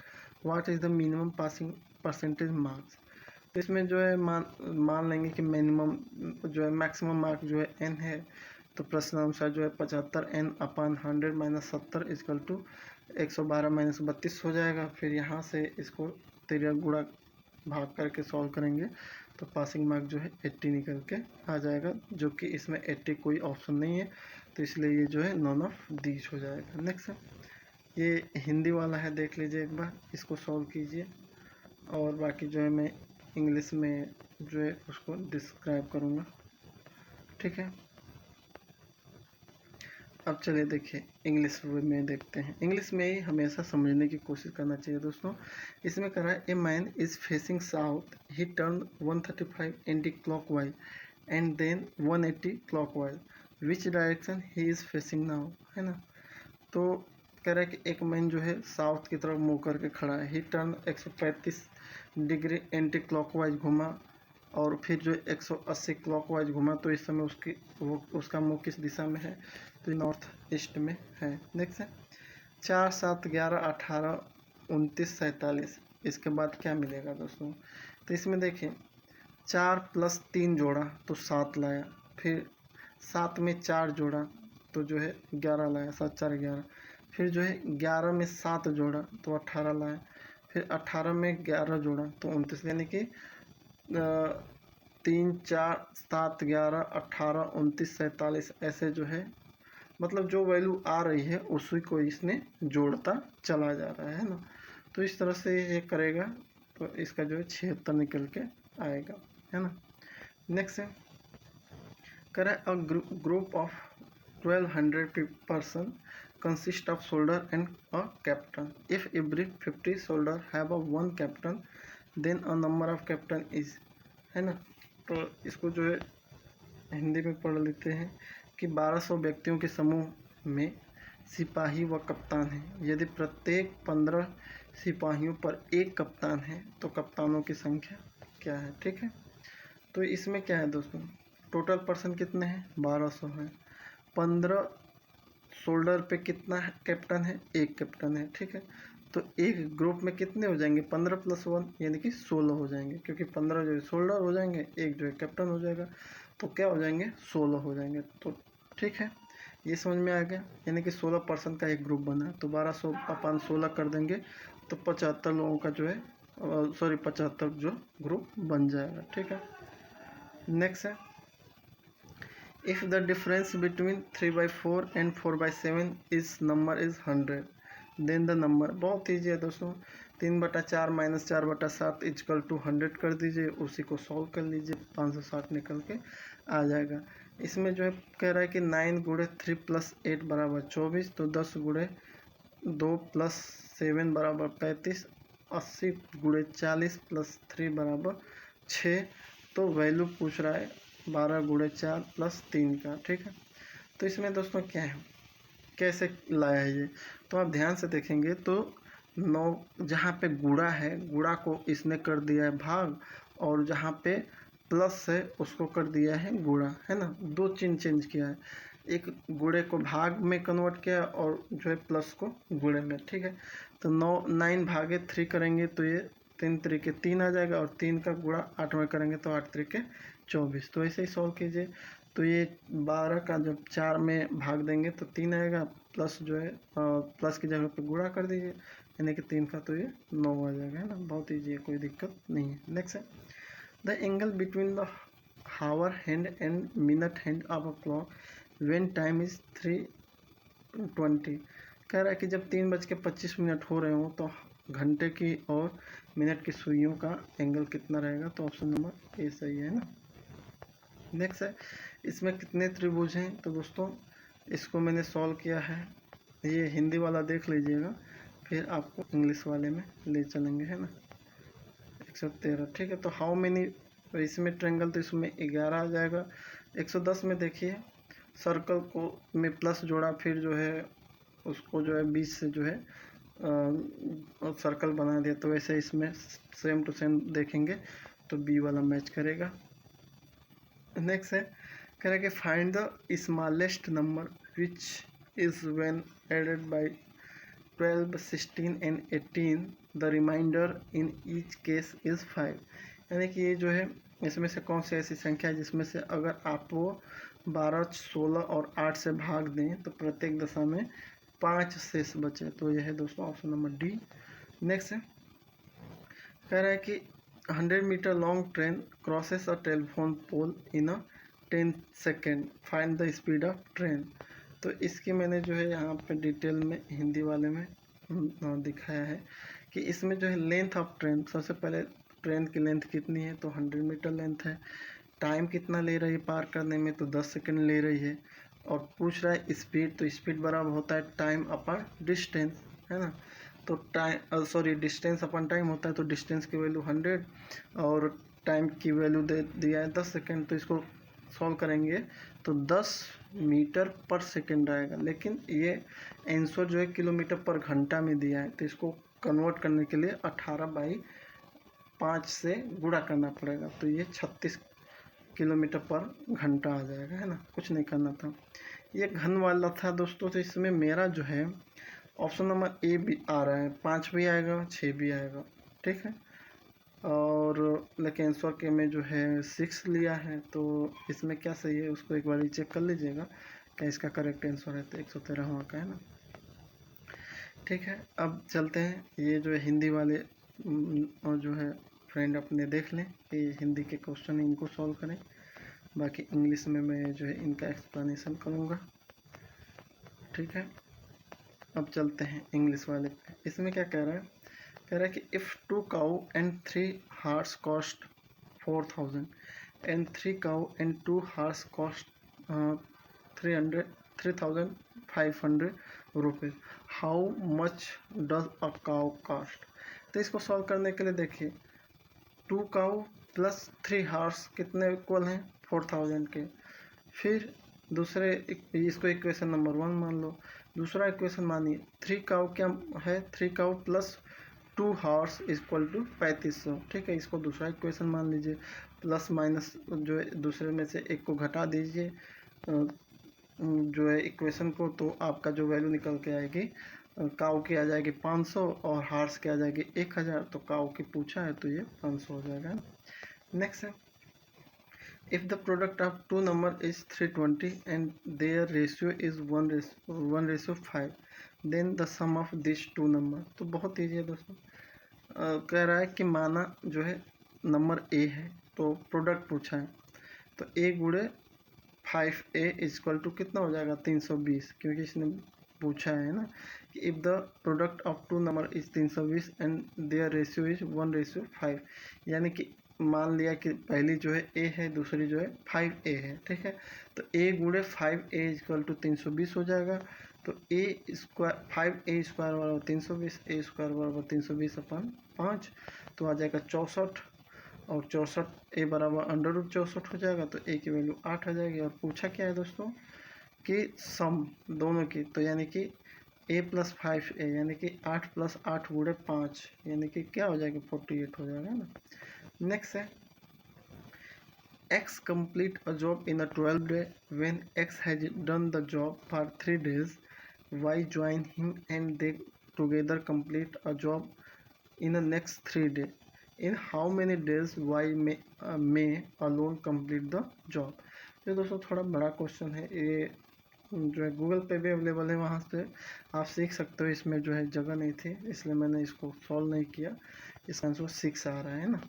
What is the minimum passing percentage marks? तो इसमें जो है मान लेंगे कि मिनिमम जो है मैक्सिमम मार्क जो है n है, तो प्रश्न अनुसार जो है 75n/100 - 70 इक्वल टू 112 - 32 हो जाएगा। फिर यहाँ से इसको तिर्यक गुणा भाग करके सॉल्व करेंगे तो पासिंग मार्क जो है 80 निकल के आ जाएगा, जो कि इसमें 80 कोई ऑप्शन नहीं है, तो इसलिए ये जो है नॉन ऑफ दीज हो जाएगा। नेक्स्ट ये हिंदी वाला है, देख लीजिए एक बार, इसको सॉल्व कीजिए, और बाकी जो है मैं इंग्लिश में जो है उसको डिस्क्राइब करूँगा। ठीक है, अब चलिए देखिए इंग्लिश में देखते हैं। इंग्लिश में ही हमेशा समझने की कोशिश करना चाहिए दोस्तों। इसमें कह रहा है a man is facing south, he turn 135 anti clockwise and then 180 clockwise, which direction he is facing now, है ना। तो कह रहा है कि एक मैन जो है साउथ की तरफ मुँह करके खड़ा है, ही टर्न 135 डिग्री एंटी क्लॉकवाइज घुमा, और फिर जो 180 क्लॉकवाइज घुमा, तो इस समय उसका मुँह किस दिशा में है, तो नॉर्थ ईस्ट में है। नेक्स्ट है 4 7 11 18 29 47, इसके बाद क्या मिलेगा दोस्तों। तो इसमें देखिए 4 + 3 जोड़ा तो 7 लाया, फिर 7 में 4 जोड़ा तो जो है 11 लाया, 7 4 11, फिर जो है 11 में 7 जोड़ा तो 18 लाए, फिर 18 में 11 जोड़ा तो 29, यानी कि 3 4 7 11 18 29 47 ऐसे जो है, मतलब जो वैल्यू आ रही है उसी को इसने जोड़ता चला जा रहा है ना। तो इस तरह से ये करेगा तो इसका जो है 76 निकल के आएगा, है ना। नेक्स्ट है कह रहा है group of 1200 person consist of soldier and a captain. If every 50 soldier have a one captain, then a number of captain is, है ना। तो इसको जो है हिंदी में पढ़ लेते हैं कि 1200 व्यक्तियों के समूह में सिपाही व कप्तान है। यदि प्रत्येक 15 सिपाहियों पर एक कप्तान है तो कप्तानों की संख्या क्या है, ठीक है। तो इसमें क्या है दोस्तों, टोटल पर्सन कितने हैं, 1200 हैं। 15 शोल्डर पे कितना कैप्टन है, एक कैप्टन है, ठीक है। तो एक ग्रुप में कितने हो जाएंगे, 15 + 1 यानी कि 16 हो जाएंगे, क्योंकि 15 जो है शोल्डर हो जाएंगे, एक जो है कैप्टन हो जाएगा, तो क्या हो जाएंगे, 16 हो जाएंगे। तो ठीक है, ये समझ में आ गया, यानी कि 16% का एक ग्रुप बना है। तो 1200 अपन 16 कर देंगे तो 75 लोगों का जो है 75 जो ग्रुप बन जाएगा, ठीक है। नेक्स्ट है if the difference between 3/4 and 4/7 is number is 100, then the number, बहुत ईजी है दोस्तों, 3/4 - 4/7 इक्वल टू 100 कर दीजिए, उसी को सॉल्व कर लीजिए, 560 निकल के आ जाएगा। इसमें जो है कह रहा है कि 9 × 3 + 8 = 24, तो 10 × 2 + 7 = 35, 80 × 40 + 3 = 6। तो वैल्यू पूछ रहा है 12 × 4 + 3 का, ठीक है। तो इसमें दोस्तों क्या है, कैसे लाया है ये, तो आप ध्यान से देखेंगे तो 9 जहाँ पे गुणा है, गुणा को इसने कर दिया है भाग, और जहाँ पे प्लस है उसको कर दिया है गुणा, है ना। दो चिन्ह चेंज किया है, एक गुणे को भाग में कन्वर्ट किया और जो है प्लस को गुणे में, ठीक है। तो 9/3 करेंगे तो ये 3 × 3 = 3 आ जाएगा, और 3 का गुणा 8 में करेंगे तो 8 × 3 = 24। तो ऐसे ही सॉल्व कीजिए, तो ये 12 का जब 4 में भाग देंगे तो 3 आएगा, प्लस जो है प्लस की जगह पे गुणा कर दीजिए, यानी कि 3 का तो ये 9 आ जाएगा, है ना। बहुत ईजी है, कोई दिक्कत नहीं है। नेक्स्ट है the angle between the hour hand and minute hand of a clock when time is 3:20। कह रहा है कि जब 3:25 हो रहे हो तो घंटे की और मिनट की सुइयों का एंगल कितना रहेगा, तो ऑप्शन नंबर ए सही है ना। नेक्स्ट है इसमें कितने त्रिभुज हैं, तो दोस्तों इसको मैंने सॉल्व किया है, ये हिंदी वाला देख लीजिएगा, फिर आपको इंग्लिश वाले में ले चलेंगे, है ना। 113, ठीक है। तो हाउ मेनी, इसमें ट्रायंगल तो इसमें 11 आ जाएगा। 110 में देखिए सर्कल को में प्लस जोड़ा, फिर जो है उसको जो है बीच से जो है सर्कल बना दिया, तो वैसे इसमें सेम टू सेम देखेंगे तो बी वाला मैच करेगा। नेक्स्ट है कह रहा है कि find the smallest number which is when added by 12 16 and 18 the remainder in each case is 5। यानी कि ये जो है इसमें से कौन सी ऐसी संख्या है जिसमें से अगर आप वो 12 16 और 8 से भाग दें तो प्रत्येक दशा में 5 शेष बचे, तो यह है दोस्तों ऑप्शन नंबर डी। नेक्स्ट है कह रहा है कि 100 metre long train crosses a telephone pole in a 10 second, find the speed of train. तो इसकी मैंने जो है यहाँ पे डिटेल में हिंदी वाले में दिखाया है कि इसमें जो है लेंथ ऑफ ट्रेन, सबसे पहले ट्रेन की लेंथ कितनी है, तो 100 मीटर लेंथ है। टाइम कितना ले रही है पार करने में, तो 10 सेकेंड ले रही है। और पूछ रहा है स्पीड, तो स्पीड बराबर होता है टाइम अपन डिस्टेंस, है ना। तो टाइम डिस्टेंस अपन टाइम होता है, तो डिस्टेंस की वैल्यू 100 और टाइम की वैल्यू दे दिया है 10 सेकेंड। तो इसको सॉल्व करेंगे तो 10 मीटर पर सेकेंड आएगा, लेकिन ये आंसर जो है किलोमीटर पर घंटा में दिया है, तो इसको कन्वर्ट करने के लिए 18/5 से गुणा करना पड़ेगा, तो ये 36 किलोमीटर पर घंटा आ जाएगा, है ना। कुछ नहीं करना था, ये घन वाला था दोस्तों। तो इसमें मेरा जो है ऑप्शन नंबर ए भी आ रहा है, 5 भी आएगा 6 भी आएगा, ठीक है। और लेकिन आंसर के में जो है 6 लिया है, तो इसमें क्या सही है उसको एक बार चेक कर लीजिएगा क्या इसका करेक्ट आंसर है, तो 113 का है ना। ठीक है, अब चलते हैं, ये जो है हिंदी वाले और जो है फ्रेंड अपने देख लें कि हिंदी के क्वेश्चन इनको सॉल्व करें, बाकी इंग्लिश में मैं जो है इनका एक्सप्लेनेशन करूँगा। ठीक है, अब चलते हैं इंग्लिश वाले पे। इसमें क्या कह रहा है, कह रहा है कि if 2 cow and 3 horse cost 4000 and 3 cow and 2 horse cost 3500 rupees, how much does a cow cost. तो इसको सॉल्व करने के लिए देखिए, 2 काऊ प्लस 3 हार्स कितने इक्वल हैं, 4000 के। फिर दूसरे इसको इक्वेशन नंबर 1 मान लो। दूसरा इक्वेशन मानिए 3 काऊ क्या है, 3 काऊ प्लस 2 हार्स इक्वल टू 3500। ठीक है, इसको दूसरा इक्वेशन मान लीजिए। प्लस माइनस जो है दूसरे में से एक को घटा दीजिए जो है इक्वेशन को, तो आपका जो वैल्यू निकल के आएगी, काऊ की आ जाएगी 500 और हार्स की आ जाएगी 1000। तो काऊ की पूछा है तो ये 500 हो जाएगा। नेक्स्ट है, if the product of two number is 320 and their ratio is 1:5, then the sum of these two number। तो बहुत ईजी है दोस्तों। कह रहा है कि माना जो है नंबर ए है, तो प्रोडक्ट पूछा है, तो ए गुणे 5a इक्वल टू कितना हो जाएगा, 320, क्योंकि इसने पूछा है ना कि if the product of two number is 320 and their ratio is 1:5, यानी कि मान लिया कि पहली जो है ए है, दूसरी जो है 5a है। ठीक है, तो a गुणे 5a इक्वल टू 320 हो जाएगा। तो a स्क्वायर 5a स्क्वायर बराबर 320, a स्क्वायर बराबर 320/5, तो आ जाएगा 64, और 64 ए बराबर √64 हो जाएगा, तो ए की वैल्यू 8 आ जाएगी। और पूछा क्या है दोस्तों कि सम दोनों की, तो यानी कि a + 5a यानी कि 8 + 8 गुणे 5 यानी कि क्या हो जाएगा, 48 हो जाएगा ना। नेक्स्ट है, X complete a job in a 12 day. When X has done the job for 3 days, Y join him and they together complete a job in the next 3 days. In how many days Y may alone complete the job। ये दोस्तों थोड़ा बड़ा क्वेश्चन है, ये जो है गूगल पे भी अवेलेबल है, वहाँ से आप सीख सकते हो। इसमें जो है जगह नहीं थी इसलिए मैंने इसको सॉल्व नहीं किया। इसका आंसर 6 आ रहा है ना।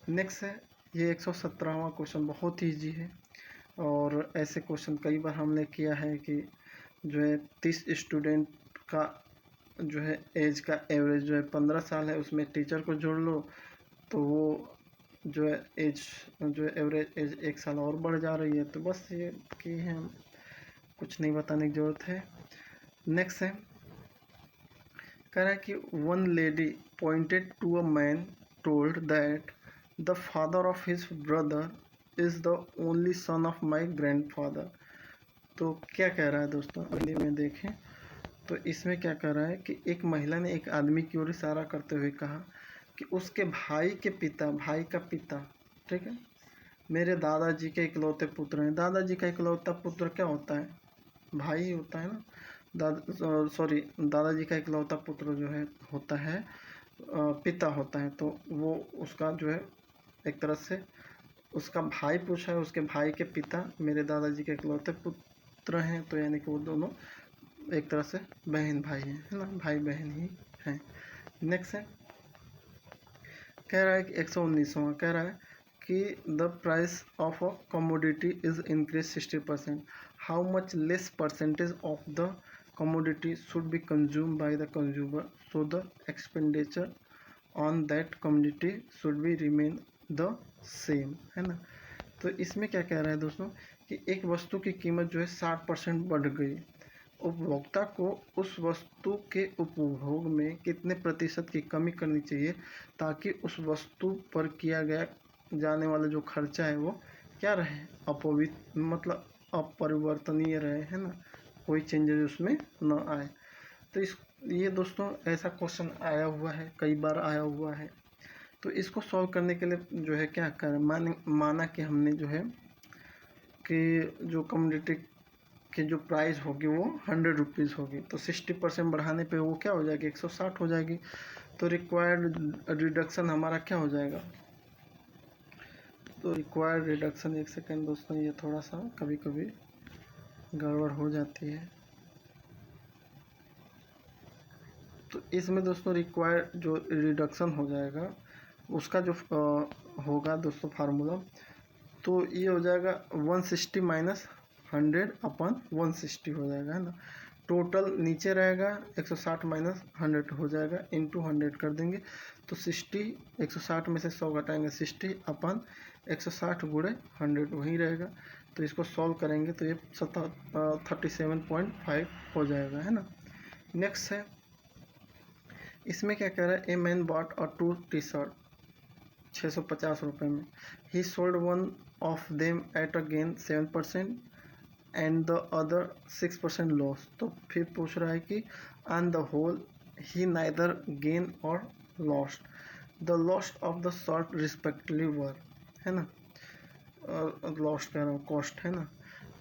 नेक्स्ट है, ये 117वां क्वेश्चन बहुत ईजी है, और ऐसे क्वेश्चन कई बार हमने किया है कि जो है 30 स्टूडेंट का जो है एज का एवरेज जो है 15 साल है, उसमें टीचर को जोड़ लो तो वो जो है एज जो है एवरेज एज 1 साल और बढ़ जा रही है। तो बस ये कि है, कुछ नहीं बताने की ज़रूरत है। नेक्स्ट है, कह रहा है कि one lady pointed to a man told that the father of his brother is the only son of my grandfather. तो क्या कह रहा है दोस्तों, हिंदी में देखें तो इसमें क्या कह रहा है कि एक महिला ने एक आदमी की ओर इशारा करते हुए कहा कि उसके भाई के पिता, भाई का पिता, ठीक है, मेरे दादाजी के इकलौते पुत्र हैं। दादाजी का इकलौता पुत्र क्या होता है, भाई ही होता है ना। दादाजी का इकलौता पुत्र जो है होता है पिता होता है, तो वो उसका जो है एक तरह से उसका भाई पूछा है, उसके भाई के पिता मेरे दादाजी के इकलौते पुत्र हैं, तो यानी कि वो दोनों एक तरह से बहन भाई हैं, है ना, भाई बहन ही हैं। नेक्स्ट है, कह रहा है कि 119वां कह रहा है कि the price of a commodity is increase 60%, how much less percentage of the commodity should be consumed by the consumer, so the expenditure on that commodity should be remain the same, है ना। तो इसमें क्या कह रहा है दोस्तों कि एक वस्तु की कीमत जो है 60% बढ़ गई, उपभोक्ता को उस वस्तु के उपभोग में कितने प्रतिशत की कमी करनी चाहिए ताकि उस वस्तु पर किया गया जाने वाला जो खर्चा है वो क्या रहे, मतलब अपरिवर्तनीय रहे, है ना, कोई चेंजेस उसमें न आए। तो ये दोस्तों ऐसा क्वेश्चन आया हुआ है, कई बार आया हुआ है। तो इसको सॉल्व करने के लिए जो है क्या करें, माना कि हमने जो है कि जो कमोडिटी की जो प्राइस होगी वो 100 रुपीज़ होगी, तो 60% बढ़ाने पे वो क्या हो जाएगी, 160 हो जाएगी। तो रिक्वायर्ड रिडक्शन हमारा क्या हो जाएगा, तो रिक्वायर्ड रिडक्शन, एक सेकेंड दोस्तों, ये थोड़ा सा कभी कभी गड़बड़ हो जाती है। तो इसमें दोस्तों रिक्वायर्ड जो रिडक्शन हो जाएगा उसका जो होगा दोस्तों फार्मूला, तो ये हो जाएगा 160 माइनस 100/160 हो जाएगा, है ना। टोटल नीचे रहेगा 160 माइनस 100 हो जाएगा, इंटू 100 कर देंगे तो 60, 160 में से 100 घटाएंगे 60/160 गुणे 100 वही रहेगा। तो इसको सॉल्व करेंगे तो ये 37.5 हो जाएगा, है ना। नेक्स्ट है, इसमें क्या कह रहा है, ए मैन बॉट और 2 टी शर्ट 650 रुपये में, he sold one of them at a gain 7% and the other 6% loss. तो फिर पूछ रहा है कि on the whole he neither gain और lost, the lost of the shirt respectively were, है ना, लॉस्ट कह रहा हूँ, कॉस्ट, है ना।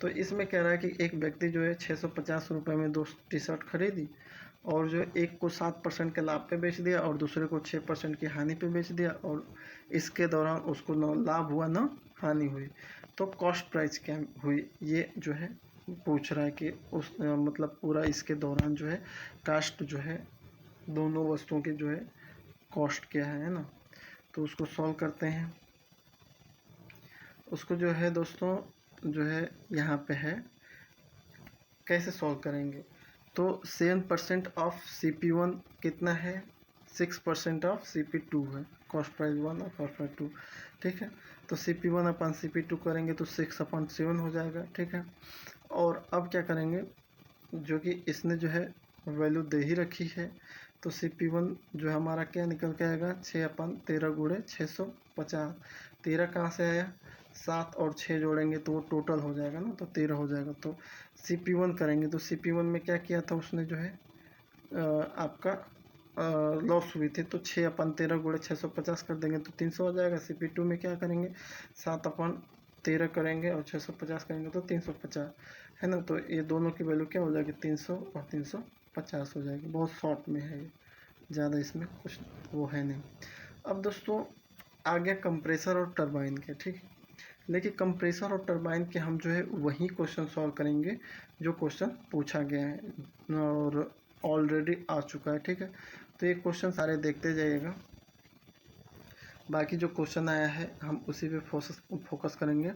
तो इसमें कह रहा है कि एक व्यक्ति जो है 650 रुपये में 2 टी शर्ट खरीदी और जो एक को 7% के लाभ पे बेच दिया और दूसरे को 6% की हानि पे बेच दिया, और इसके दौरान उसको न लाभ हुआ न हानि हुई, तो कॉस्ट प्राइस क्या हुई, ये जो है पूछ रहा है कि उस मतलब पूरा इसके दौरान जो है कास्ट जो है दोनों वस्तुओं की जो है कॉस्ट क्या है ना। तो उसको सॉल्व करते हैं। उसको जो है दोस्तों जो है यहाँ पे है, कैसे सॉल्व करेंगे, तो 7% ऑफ CP1 कितना है, 6% ऑफ CP2 है, कॉस्ट प्राइस 1 और कॉस्ट प्राइस 2, ठीक है। तो CP1/CP2 करेंगे तो 6/7 हो जाएगा, ठीक है। और अब क्या करेंगे, जो कि इसने जो है वैल्यू दे ही रखी है, तो CP1 जो हमारा क्या निकल के आएगा, 6/13 गुणे 650, 13 कहाँ से आया, 7 और 6 जोड़ेंगे तो वो टोटल हो जाएगा ना, तो 13 हो जाएगा। तो CP1 करेंगे तो CP1 में क्या किया था उसने जो है आपका लॉस हुई थी, तो 6/13 गुणे 650 कर देंगे तो 300 हो जाएगा। CP2 में क्या करेंगे, 7/13 करेंगे और 650 करेंगे तो 350, है ना। तो ये दोनों की वैल्यू क्या हो जाएगी, 300 और 350 हो जाएगी। बहुत शॉर्ट में है ये, ज़्यादा इसमें कुछ वो है नहीं। अब दोस्तों आ गया कंप्रेसर और टरबाइन के, ठीक है। लेकिन कंप्रेसर और टरबाइन के हम जो है वही क्वेश्चन सॉल्व करेंगे जो क्वेश्चन पूछा गया है और ऑलरेडी आ चुका है, ठीक है। तो ये क्वेश्चन सारे देखते जाइएगा, बाकी जो क्वेश्चन आया है हम उसी पे फोकस करेंगे।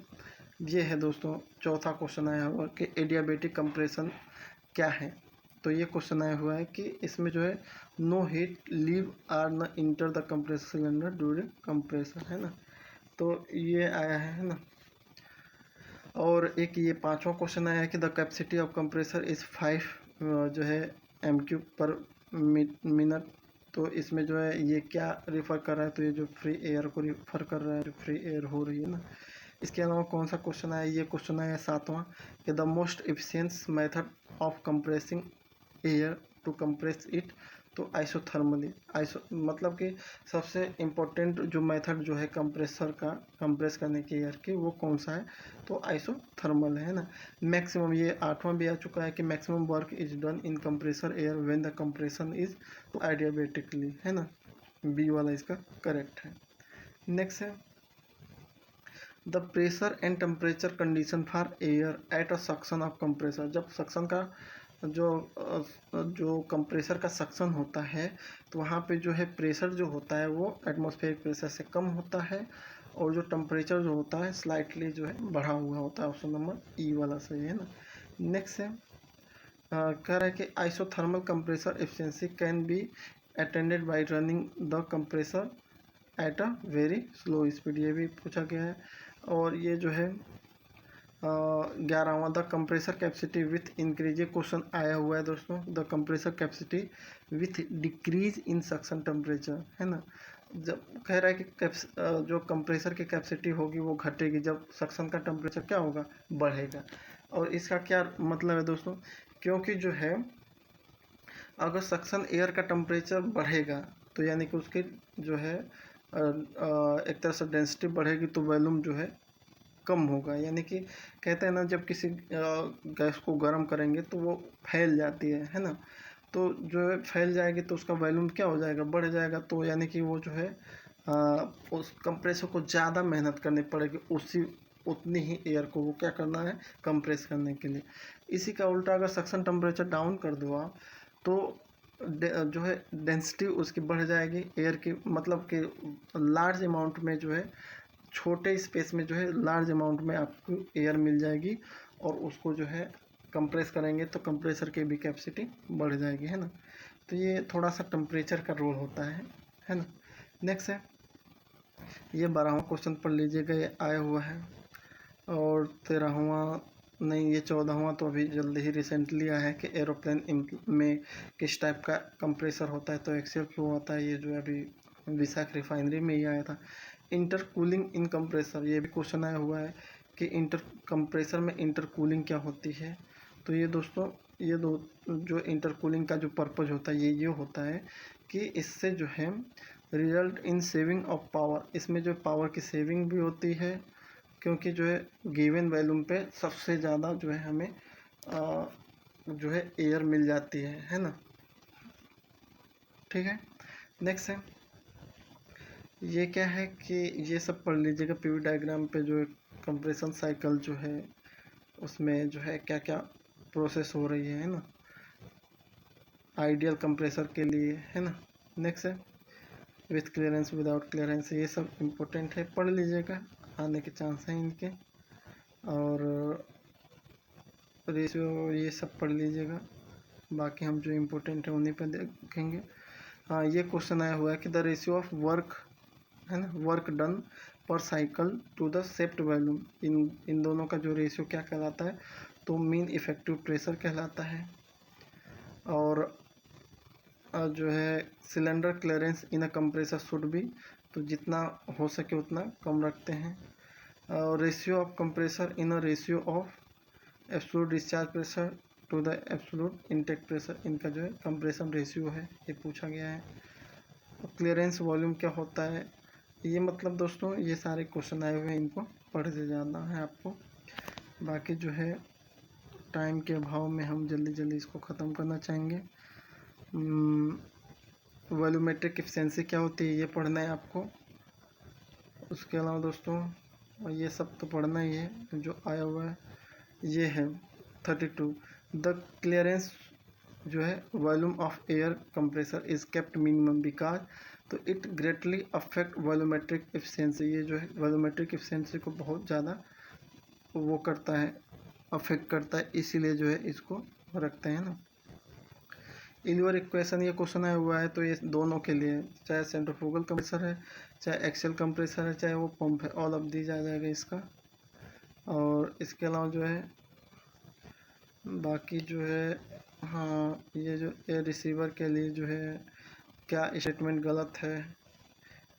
ये है दोस्तों चौथा क्वेश्चन आया हुआ कि एडियाबेटिक कंप्रेशन क्या है। तो ये क्वेश्चन आया हुआ है कि इसमें जो है नो हीट लीव आर न enter the compressor cylinder during compressor, है ना। तो ये आया है ना। और एक ये पांचवा क्वेश्चन आया है कि the capacity of compressor is 5 जो है MQ पर मिनट। तो इसमें जो है ये क्या रिफ़र कर रहा है, तो ये जो फ्री एयर को रिफ़र कर रहा है, जो फ्री एयर हो रही है ना। इसके अलावा कौन सा क्वेश्चन आया, ये क्वेश्चन आया सातवां कि the most efficient method of compressing air to compress it, तो आइसोथर्मली, मतलब कि सबसे इम्पोर्टेंट जो मेथड जो है कंप्रेसर का कंप्रेस करने के एयर की, वो कौन सा है, तो आइसोथर्मल है ना। मैक्सिमम, ये आठवां भी आ चुका है कि maximum work is done in compressor air when the compression is तो आइडियाबेटिकली, है ना। बी वाला इसका करेक्ट है। नेक्स्ट है the pressure and temperature condition for air at a suction of compressor. जब सक्शन का जो कंप्रेसर का सक्शन होता है तो वहाँ पे जो है प्रेशर जो होता है वो एटमॉस्फेरिक प्रेशर से कम होता है, और जो टेम्परेचर जो होता है स्लाइटली जो है बढ़ा हुआ होता है। ऑप्शन नंबर ई वाला सही है ना। नेक्स्ट है कह रहा है कि isothermal compressor efficiency can be attended by running the compressor at a very slow speed, ये भी पूछा गया है। और ये जो है 11वां the compressor capacity with increase, ये क्वेश्चन आया हुआ है दोस्तों, the compressor capacity with decrease in suction temperature, है ना। जब कह रहा है कि जो कंप्रेसर की कैपेसिटी होगी वो घटेगी जब सक्शन का टेम्परेचर क्या होगा, बढ़ेगा। और इसका क्या मतलब है दोस्तों, क्योंकि जो है अगर सक्शन एयर का टेम्परेचर बढ़ेगा तो यानी कि उसकी जो है एक तरह से डेंसिटी बढ़ेगी तो वॉल्यूम जो है कम होगा। यानी कि कहते हैं ना, जब किसी गैस को गर्म करेंगे तो वो फैल जाती है ना। तो जो है फैल जाएगी तो उसका वॉल्यूम क्या हो जाएगा, बढ़ जाएगा। तो यानी कि वो जो है उस कंप्रेसर को ज़्यादा मेहनत करनी पड़ेगी उतनी ही एयर को वो क्या करना है, कंप्रेस करने के लिए। इसी का उल्टा अगर सक्शन टेम्परेचर डाउन कर दो आप, तो जो है डेंसिटी उसकी बढ़ जाएगी एयर की, मतलब कि लार्ज अमाउंट में जो है, छोटे स्पेस में जो है लार्ज अमाउंट में आपको एयर मिल जाएगी, और उसको जो है कंप्रेस करेंगे तो कंप्रेसर की भी कैपेसिटी बढ़ जाएगी, है ना। तो ये थोड़ा सा टेम्परेचर का रोल होता है ना। नेक्स्ट है, ये 12वां क्वेश्चन पढ़ लीजिएगा, ये आया हुआ है। और 13वां नहीं, ये 14वां तो अभी जल्दी ही रिसेंटली आया है कि एरोप्लेन में किस टाइप का कंप्रेसर होता है, तो एक्सियल फ्लो होता है, ये जो है अभी विशाख रिफाइनरी में ही आया था। इंटर कूलिंग इन कंप्रेसर, ये भी क्वेश्चन आया हुआ है कि इंटर कंप्रेसर में इंटर कूलिंग क्या होती है। तो ये दोस्तों, ये दो जो इंटर कूलिंग का जो पर्पज़ होता है ये होता है कि इससे जो है result in saving of power, इसमें जो पावर की सेविंग भी होती है, क्योंकि जो है गिवन वॉल्यूम पे सबसे ज़्यादा जो है हमें जो है एयर मिल जाती है ना। ठीक है। नेक्स्ट है, ये क्या है कि ये सब पढ़ लीजिएगा पीवी डायग्राम पे, जो कंप्रेशन साइकिल जो है उसमें जो है क्या क्या प्रोसेस हो रही है ना, आइडियल कंप्रेसर के लिए, है ना। नेक्स्ट है, विथ क्लियरेंस विदाउट क्लियरेंस, ये सब इम्पोर्टेंट है, पढ़ लीजिएगा, आने के चांस हैं इनके। और रेशियो ये सब पढ़ लीजिएगा, बाकी हम जो इम्पोर्टेंट है उन्हीं पर देखेंगे। हाँ, ये क्वेश्चन आया हुआ है कि द रेशियो ऑफ वर्क, है ना, वर्क डन पर साइकिल टू द सेप्ट वॉल्यूम, इन दोनों का जो रेशियो क्या कहलाता है, तो मीन इफेक्टिव प्रेशर कहलाता है। और जो है cylinder clearance in a compressor should भी, तो जितना हो सके उतना कम रखते हैं। और ratio of compressor in a ratio of absolute discharge pressure to the absolute intake pressure, इनका जो है कंप्रेशन रेशियो है, ये पूछा गया है। क्लियरेंस वॉल्यूम क्या होता है, ये मतलब दोस्तों ये सारे क्वेश्चन आए हुए हैं, इनको पढ़ से जाना है आपको। बाकी जो है टाइम के अभाव में हम जल्दी जल्दी इसको ख़त्म करना चाहेंगे। वॉल्यूमेट्रिक एफिशिएंसी क्या होती है, ये पढ़ना है आपको। उसके अलावा दोस्तों ये सब तो पढ़ना ही है, जो आया हुआ है ये है 32, द क्लियरेंस जो है volume of air compressor is kept minimum because, तो it greatly affect volumetric efficiency, ये जो है वॉल्यूमेट्रिक एफिशिएंसी को बहुत ज़्यादा वो करता है, अफेक्ट करता है, इसीलिए जो है इसको रखते हैं ना। इन योर इक्वेशन, ये क्वेश्चन आया हुआ है, तो ये दोनों के लिए, चाहे सेंट्रीफ्यूगल कंप्रेसर है, चाहे एक्सेल कंप्रेसर है, चाहे वो पंप है, ऑल ऑफ दी जाएगा इसका। और इसके अलावा जो है बाकी जो है, हाँ, ये जो एयर रिसीवर के लिए जो है क्या स्टेटमेंट गलत है,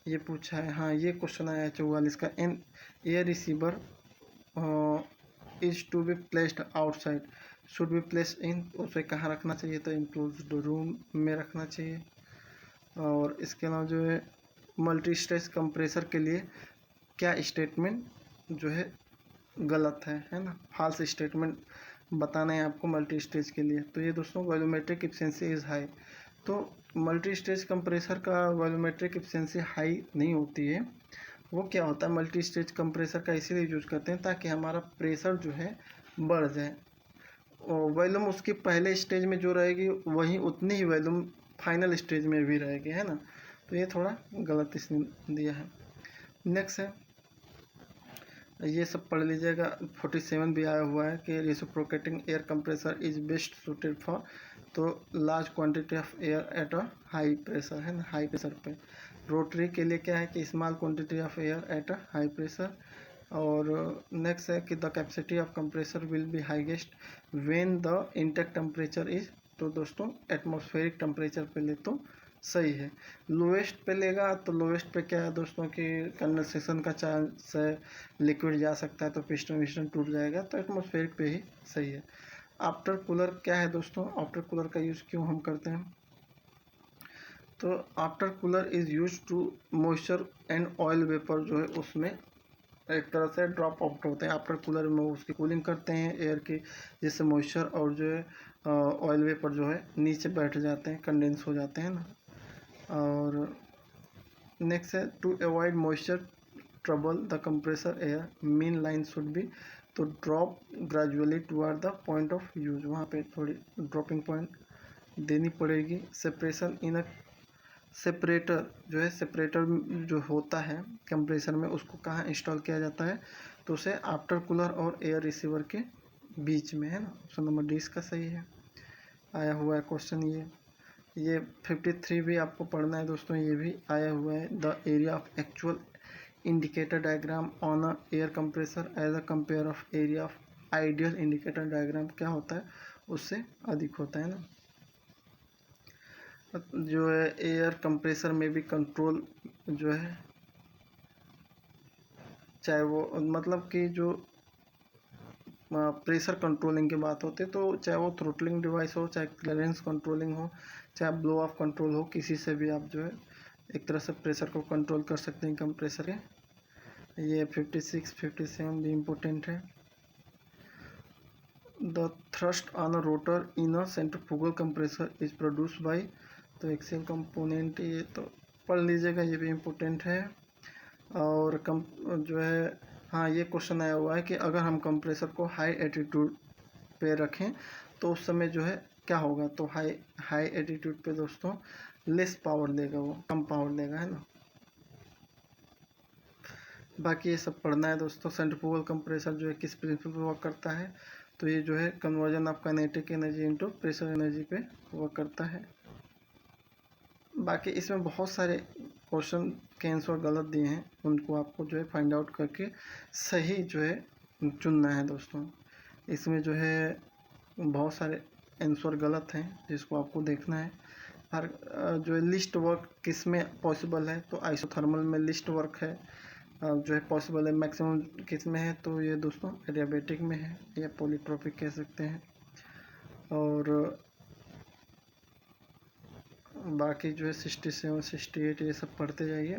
ये पूछा है। हाँ, ये क्वेश्चन आया है 44 का, an air receiver is to be placed outside should be placed in, उसे कहाँ रखना चाहिए, तो इनक्लोज्ड रूम में रखना चाहिए। और इसके अलावा जो है मल्टी स्टेज कंप्रेसर के लिए क्या स्टेटमेंट जो है गलत है ना, फॉल्स स्टेटमेंट बताना है आपको मल्टी स्टेज के लिए। तो ये दोस्तों वॉल्यूमेट्रिक एफिशिएंसी इज़ हाई, तो मल्टी स्टेज कंप्रेसर का वॉल्यूमेट्रिक एफिशिएंसी हाई नहीं होती है। वो क्या होता है, मल्टी स्टेज कंप्रेसर का इसीलिए यूज करते हैं ताकि हमारा प्रेशर जो है बढ़ जाए, और वॉल्यूम उसकी पहले स्टेज में जो रहेगी वही उतनी ही वॉल्यूम फाइनल स्टेज में भी रहेगी, है ना। तो ये थोड़ा गलत इसने दिया है। नेक्स्ट है, ये सब पढ़ लीजिएगा, 47 भी आया हुआ है कि reciprocating air compressor is best suited for, तो large quantity of air at a high pressure, है ना, हाई प्रेशर पे। रोटरी के लिए क्या है कि small quantity of air at a high pressure. और नेक्स्ट है कि the capacity of compressor will be highest when the intake temperature is, तो दोस्तों एटमॉस्फेरिक टेम्परेचर पे ले तो सही है। लोवेस्ट पे लेगा तो लोवेस्ट पे क्या है दोस्तों कि कंडेंसेशन का चांस है, लिक्विड जा सकता है, तो पिस्टन विस्टन टूट जाएगा, तो एटमॉस्फेरिक पे ही सही है। आफ्टर कूलर क्या है दोस्तों, आफ्टर कूलर का यूज़ क्यों हम करते हैं, तो after cooler is use to moisture and oil vapour जो है उसमें एक तरह से ड्रॉप आउट होते हैं, आफ्टर कूलर में उसकी कूलिंग करते हैं एयर की, जिससे मॉइस्चर और जो है ऑयल वेपर जो है नीचे बैठ जाते हैं, कंडेंस हो जाते हैं ना। और नेक्स्ट है to avoid moisture trouble the compressor air mean line should be, तो drop gradually toward the point of use, वहाँ पे थोड़ी ड्रॉपिंग पॉइंट देनी पड़ेगी। सेपरेशन इन अ सेपरेटर जो है, सेपरेटर जो होता है कंप्रेसर में, उसको कहाँ इंस्टॉल किया जाता है, तो उसे आफ्टर कूलर और एयर रिसीवर के बीच में, है ना। ऑप्शन नंबर डी इसका सही है। आया हुआ है क्वेश्चन ये 53 भी आपको पढ़ना है दोस्तों, ये भी आया हुआ है। The area of actual indicator diagram on a air compressor as a compare of area of ideal indicator diagram क्या होता है, उससे अधिक होता है ना। जो है एयर कंप्रेसर में भी कंट्रोल जो है, चाहे वो मतलब कि जो प्रेशर कंट्रोलिंग की बात होती है, तो चाहे वो थ्रोटलिंग डिवाइस हो, चाहे क्लियरेंस कंट्रोलिंग हो, चाहे ब्लो ऑफ कंट्रोल हो, किसी से भी आप जो है एक तरह से प्रेशर को कंट्रोल कर सकते हैं कंप्रेसर के। ये 56 57 भी इम्पोर्टेंट है। The thrust on a rotor in a centrifugal compressor is produced by, तो एक्सियल कंपोनेंट, ये तो पढ़ लीजिएगा, ये भी इम्पोर्टेंट है। और जो है, हाँ ये क्वेश्चन आया हुआ है कि अगर हम कंप्रेसर को हाई एटीट्यूड पे रखें तो उस समय जो है क्या होगा, तो हाई एटीट्यूड पे दोस्तों लेस पावर देगा, वो कम पावर देगा, है ना। बाकी ये सब पढ़ना है दोस्तों। सेंट्रीफ्यूगल कंप्रेसर जो है किस प्रिंसिपल पे वर्क करता है, तो ये जो है conversion of kinetic energy into pressure energy पे वर्क करता है। बाकी इसमें बहुत सारे क्वेश्चन के आंसर गलत दिए हैं, उनको आपको जो है फाइंड आउट करके सही जो है चुनना है दोस्तों। इसमें जो है बहुत सारे आंसर गलत हैं, जिसको आपको देखना है। हर जो है लिस्ट वर्क किस में पॉसिबल है, तो आइसोथर्मल में लिस्ट वर्क है जो है पॉसिबल है। मैक्सिमम किस में है, तो ये दोस्तों एडियाबेटिक में है, या पॉलीट्रोपिक कह सकते हैं। और बाकी जो है 67 68 ये सब पढ़ते जाइए,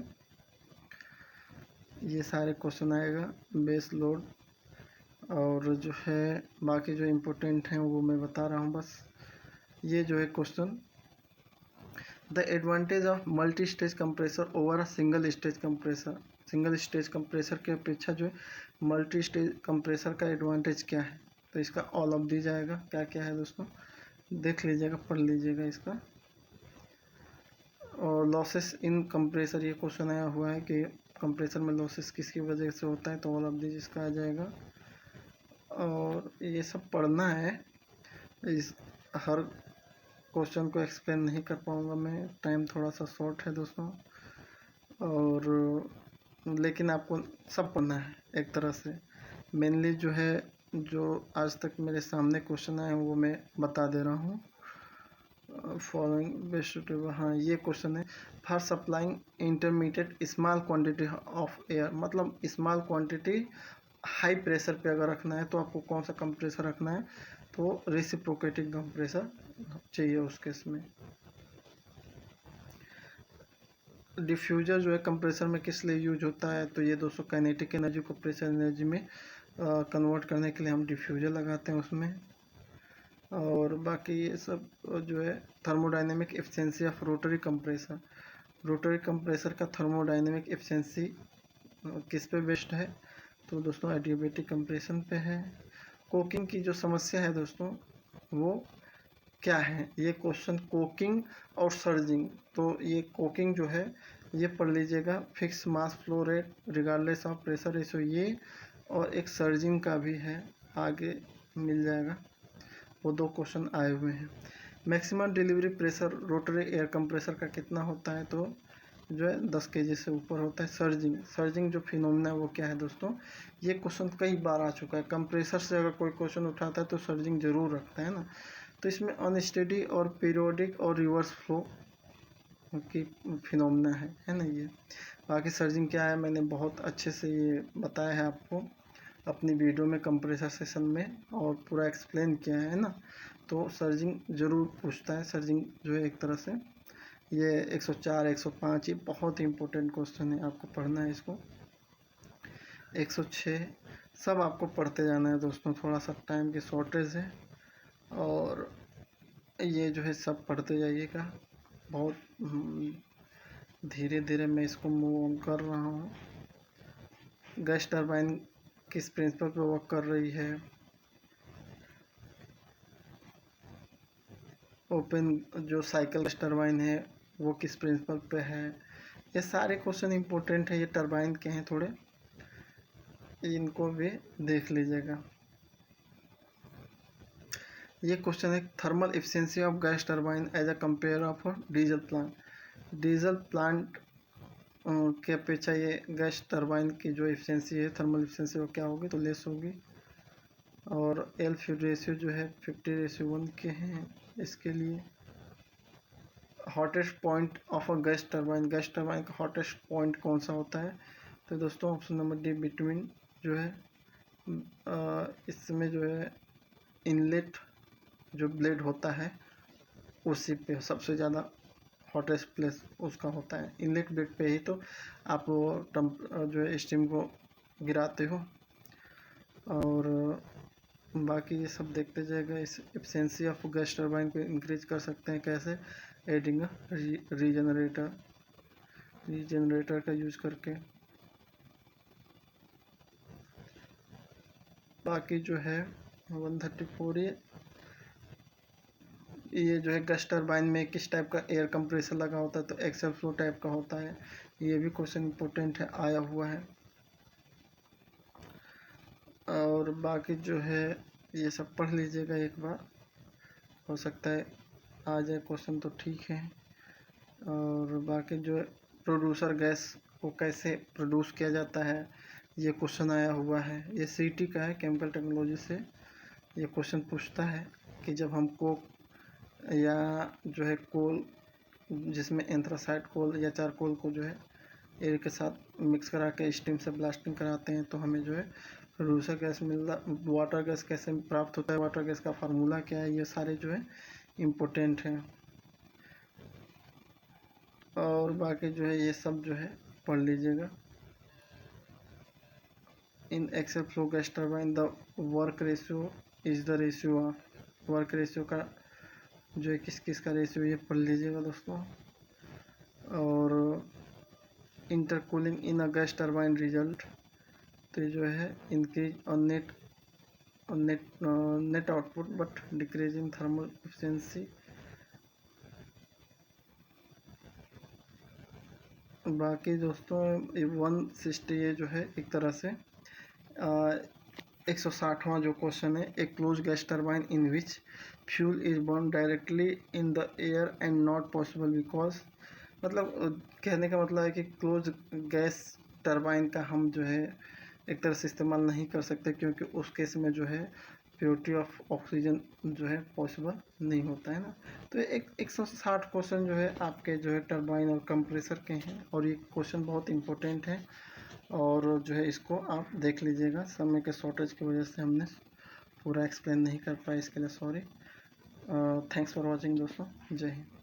ये सारे क्वेश्चन आएगा। बेस लोड और जो है बाकी जो इम्पोर्टेंट हैं वो मैं बता रहा हूँ बस। ये जो है question, the advantage of multi stage compressor over a single stage compressor, single stage compressor के अपेक्षा जो है मल्टी स्टेज कंप्रेसर का एडवांटेज क्या है, तो इसका ऑल ऑफ दी जाएगा। क्या क्या है दोस्तों, देख लीजिएगा, पढ़ लीजिएगा इसका। और लॉसेस इन कंप्रेसर, ये क्वेश्चन आया हुआ है कि कंप्रेसर में लॉसेस किसकी वजह से होता है, तो ऑल ऑफ दी जिसका आ जाएगा। और ये सब पढ़ना है। इस हर क्वेश्चन को एक्सप्लेन नहीं कर पाऊँगा मैं, टाइम थोड़ा सा शॉर्ट है दोस्तों। और लेकिन आपको सब पढ़ना है एक तरह से। मेनली जो है, जो आज तक मेरे सामने क्वेश्चन आए हैं वो मैं बता दे रहा हूँ। फॉलोइंग बेस्ट, हाँ ये क्वेश्चन है, for supplying intermediate small quantity of air, मतलब स्मॉल क्वांटिटी हाई प्रेशर पे अगर रखना है तो आपको कौन सा कंप्रेसर रखना है, तो रेसिप्रोकेटिंग कंप्रेसर चाहिए उस केस में। डिफ्यूजर जो है कंप्रेसर में किस लिए यूज होता है, तो ये दोस्तों काइनेटिक एनर्जी को प्रेशर एनर्जी में कन्वर्ट करने के लिए हम डिफ्यूजर लगाते हैं उसमें। और बाकी ये सब जो है thermodynamic efficiency of rotary compressor, rotary compressor का थर्मोडाइनमिक एफिशिएंसी किस पे बेस्ड है, तो दोस्तों एडियाबेटिक कंप्रेशन पे है। कोकिंग की जो समस्या है दोस्तों वो क्या है, ये क्वेश्चन कोकिंग और सर्जिंग, तो ये कोकिंग जो है ये पढ़ लीजिएगा, fix mass flow rate regardless of pressure ratio, ये और एक सर्जिंग का भी है, आगे मिल जाएगा, वो दो क्वेश्चन आए हुए हैं। Maximum delivery pressure rotary air compressor का कितना होता है, तो जो है 10 kg से ऊपर होता है। सर्जिंग, सर्जिंग जो फिनोमिना है वो क्या है दोस्तों, ये क्वेश्चन कई बार आ चुका है, कंप्रेसर से अगर कोई क्वेश्चन उठाता है तो सर्जिंग जरूर रखता है ना। तो इसमें अनस्टेडी और पीरियोडिक और रिवर्स फ्लो की फिनोमिना है ना ये। बाकी सर्जिंग क्या है मैंने बहुत अच्छे से ये बताया है आपको अपनी वीडियो में कंप्रेसर सेशन में, और पूरा एक्सप्लेन किया है ना। तो सर्जिंग ज़रूर पूछता है, सर्जिंग जो है एक तरह से ये 104 105 ये बहुत ही इंपॉर्टेंट क्वेश्चन है, आपको पढ़ना है इसको। 106 सब आपको पढ़ते जाना है दोस्तों, थोड़ा सा टाइम की शॉर्टेज है, और ये जो है सब पढ़ते जाइएगा। बहुत धीरे धीरे मैं इसको मूव ऑन कर रहा हूँ। गैस टरबाइन किस प्रिंसिपल पे वर्क कर रही है, ओपन जो साइकिल गैस टरबाइन है वो किस प्रिंसिपल पे है। ये सारे क्वेश्चन इंपॉर्टेंट है, ये टरबाइन के हैं थोड़े, इनको भी देख लीजिएगा। ये क्वेश्चन है thermal efficiency of gas turbine as a compare of diesel plant. Diesel plant के अपेक्षा ये गैस टरबाइन की जो एफिशिएंसी है, थर्मल एफिशिएंसी वो क्या होगी, तो लेस होगी। और एल फ्यूल रेशियो जो है 50:1 के हैं इसके लिए। Hottest point of a gas turbine, gas turbine का हॉटेस्ट पॉइंट कौन सा होता है, तो दोस्तों ऑप्शन नंबर डी बिटवीन जो है इसमें जो है इनलेट जो ब्लेड होता है उसी पे सबसे ज़्यादा हॉटेस्ट प्लेस उसका होता है। इनलेट ब्लेड पे ही तो आप वो जो है स्टीम को गिराते हो। और बाकी ये सब देखते जाएगा। इस एफिशिएंसी ऑफ गैस टरबाइन को इंक्रीज कर सकते हैं कैसे, एडिंग रीजनरेटर का यूज करके। बाकी जो है 134 ये जो है गैस टरबाइन में किस टाइप का एयर कंप्रेसर लगा होता है, तो एक्सेल फ्लो टाइप का होता है। ये भी क्वेश्चन इंपॉर्टेंट है, आया हुआ है। और बाकी जो है ये सब पढ़ लीजिएगा एक बार, हो सकता है आ जाए क्वेश्चन तो ठीक है। और बाकी जो प्रोड्यूसर गैस को कैसे प्रोड्यूस किया जाता है ये क्वेश्चन आया हुआ है। ये सीटी का है, केमिकल टेक्नोलॉजी से ये क्वेश्चन पूछता है कि जब हम कोक या जो है कोल जिसमें एंथ्रासाइड कोल या चारकोल को जो है एयर के साथ मिक्स करा के स्टीम से ब्लास्टिंग कराते हैं तो हमें जो है प्रोड्यूसर गैस मिलता। वाटर गैस कैसे प्राप्त होता है, वाटर गैस का फार्मूला क्या है, ये सारे जो है इम्पोर्टेंट हैं। और बाकी जो है ये सब जो है पढ़ लीजिएगा। In axial flow gas turbine the work ratio is the ratio of, work ratio का जो है किस किस का रेशियो ये पढ़ लीजिएगा दोस्तों। और intercooling in a gas turbine result, तो ये जो है increase on net output but decrease in thermal efficiency. बाकी दोस्तों 160 ये जो है एक तरह से 160वां जो क्वेश्चन है, a close gas turbine in which fuel is burn directly in the air and not possible because, मतलब कहने का मतलब है कि क्लोज गैस टरबाइन का हम जो है एक तरह से इस्तेमाल नहीं कर सकते क्योंकि उस केस में जो है प्योरिटी ऑफ ऑक्सीजन जो है पॉसिबल नहीं होता है ना। तो एक 160 क्वेश्चन जो है आपके जो है टरबाइन और कंप्रेसर के हैं और ये क्वेश्चन बहुत इंपॉर्टेंट है। और जो है इसको आप देख लीजिएगा। समय के शॉर्टेज की वजह से हमने पूरा एक्सप्लेन नहीं कर पाया, इसके लिए सॉरी। थैंक्स फॉर वॉचिंग दोस्तों, जय हिंद।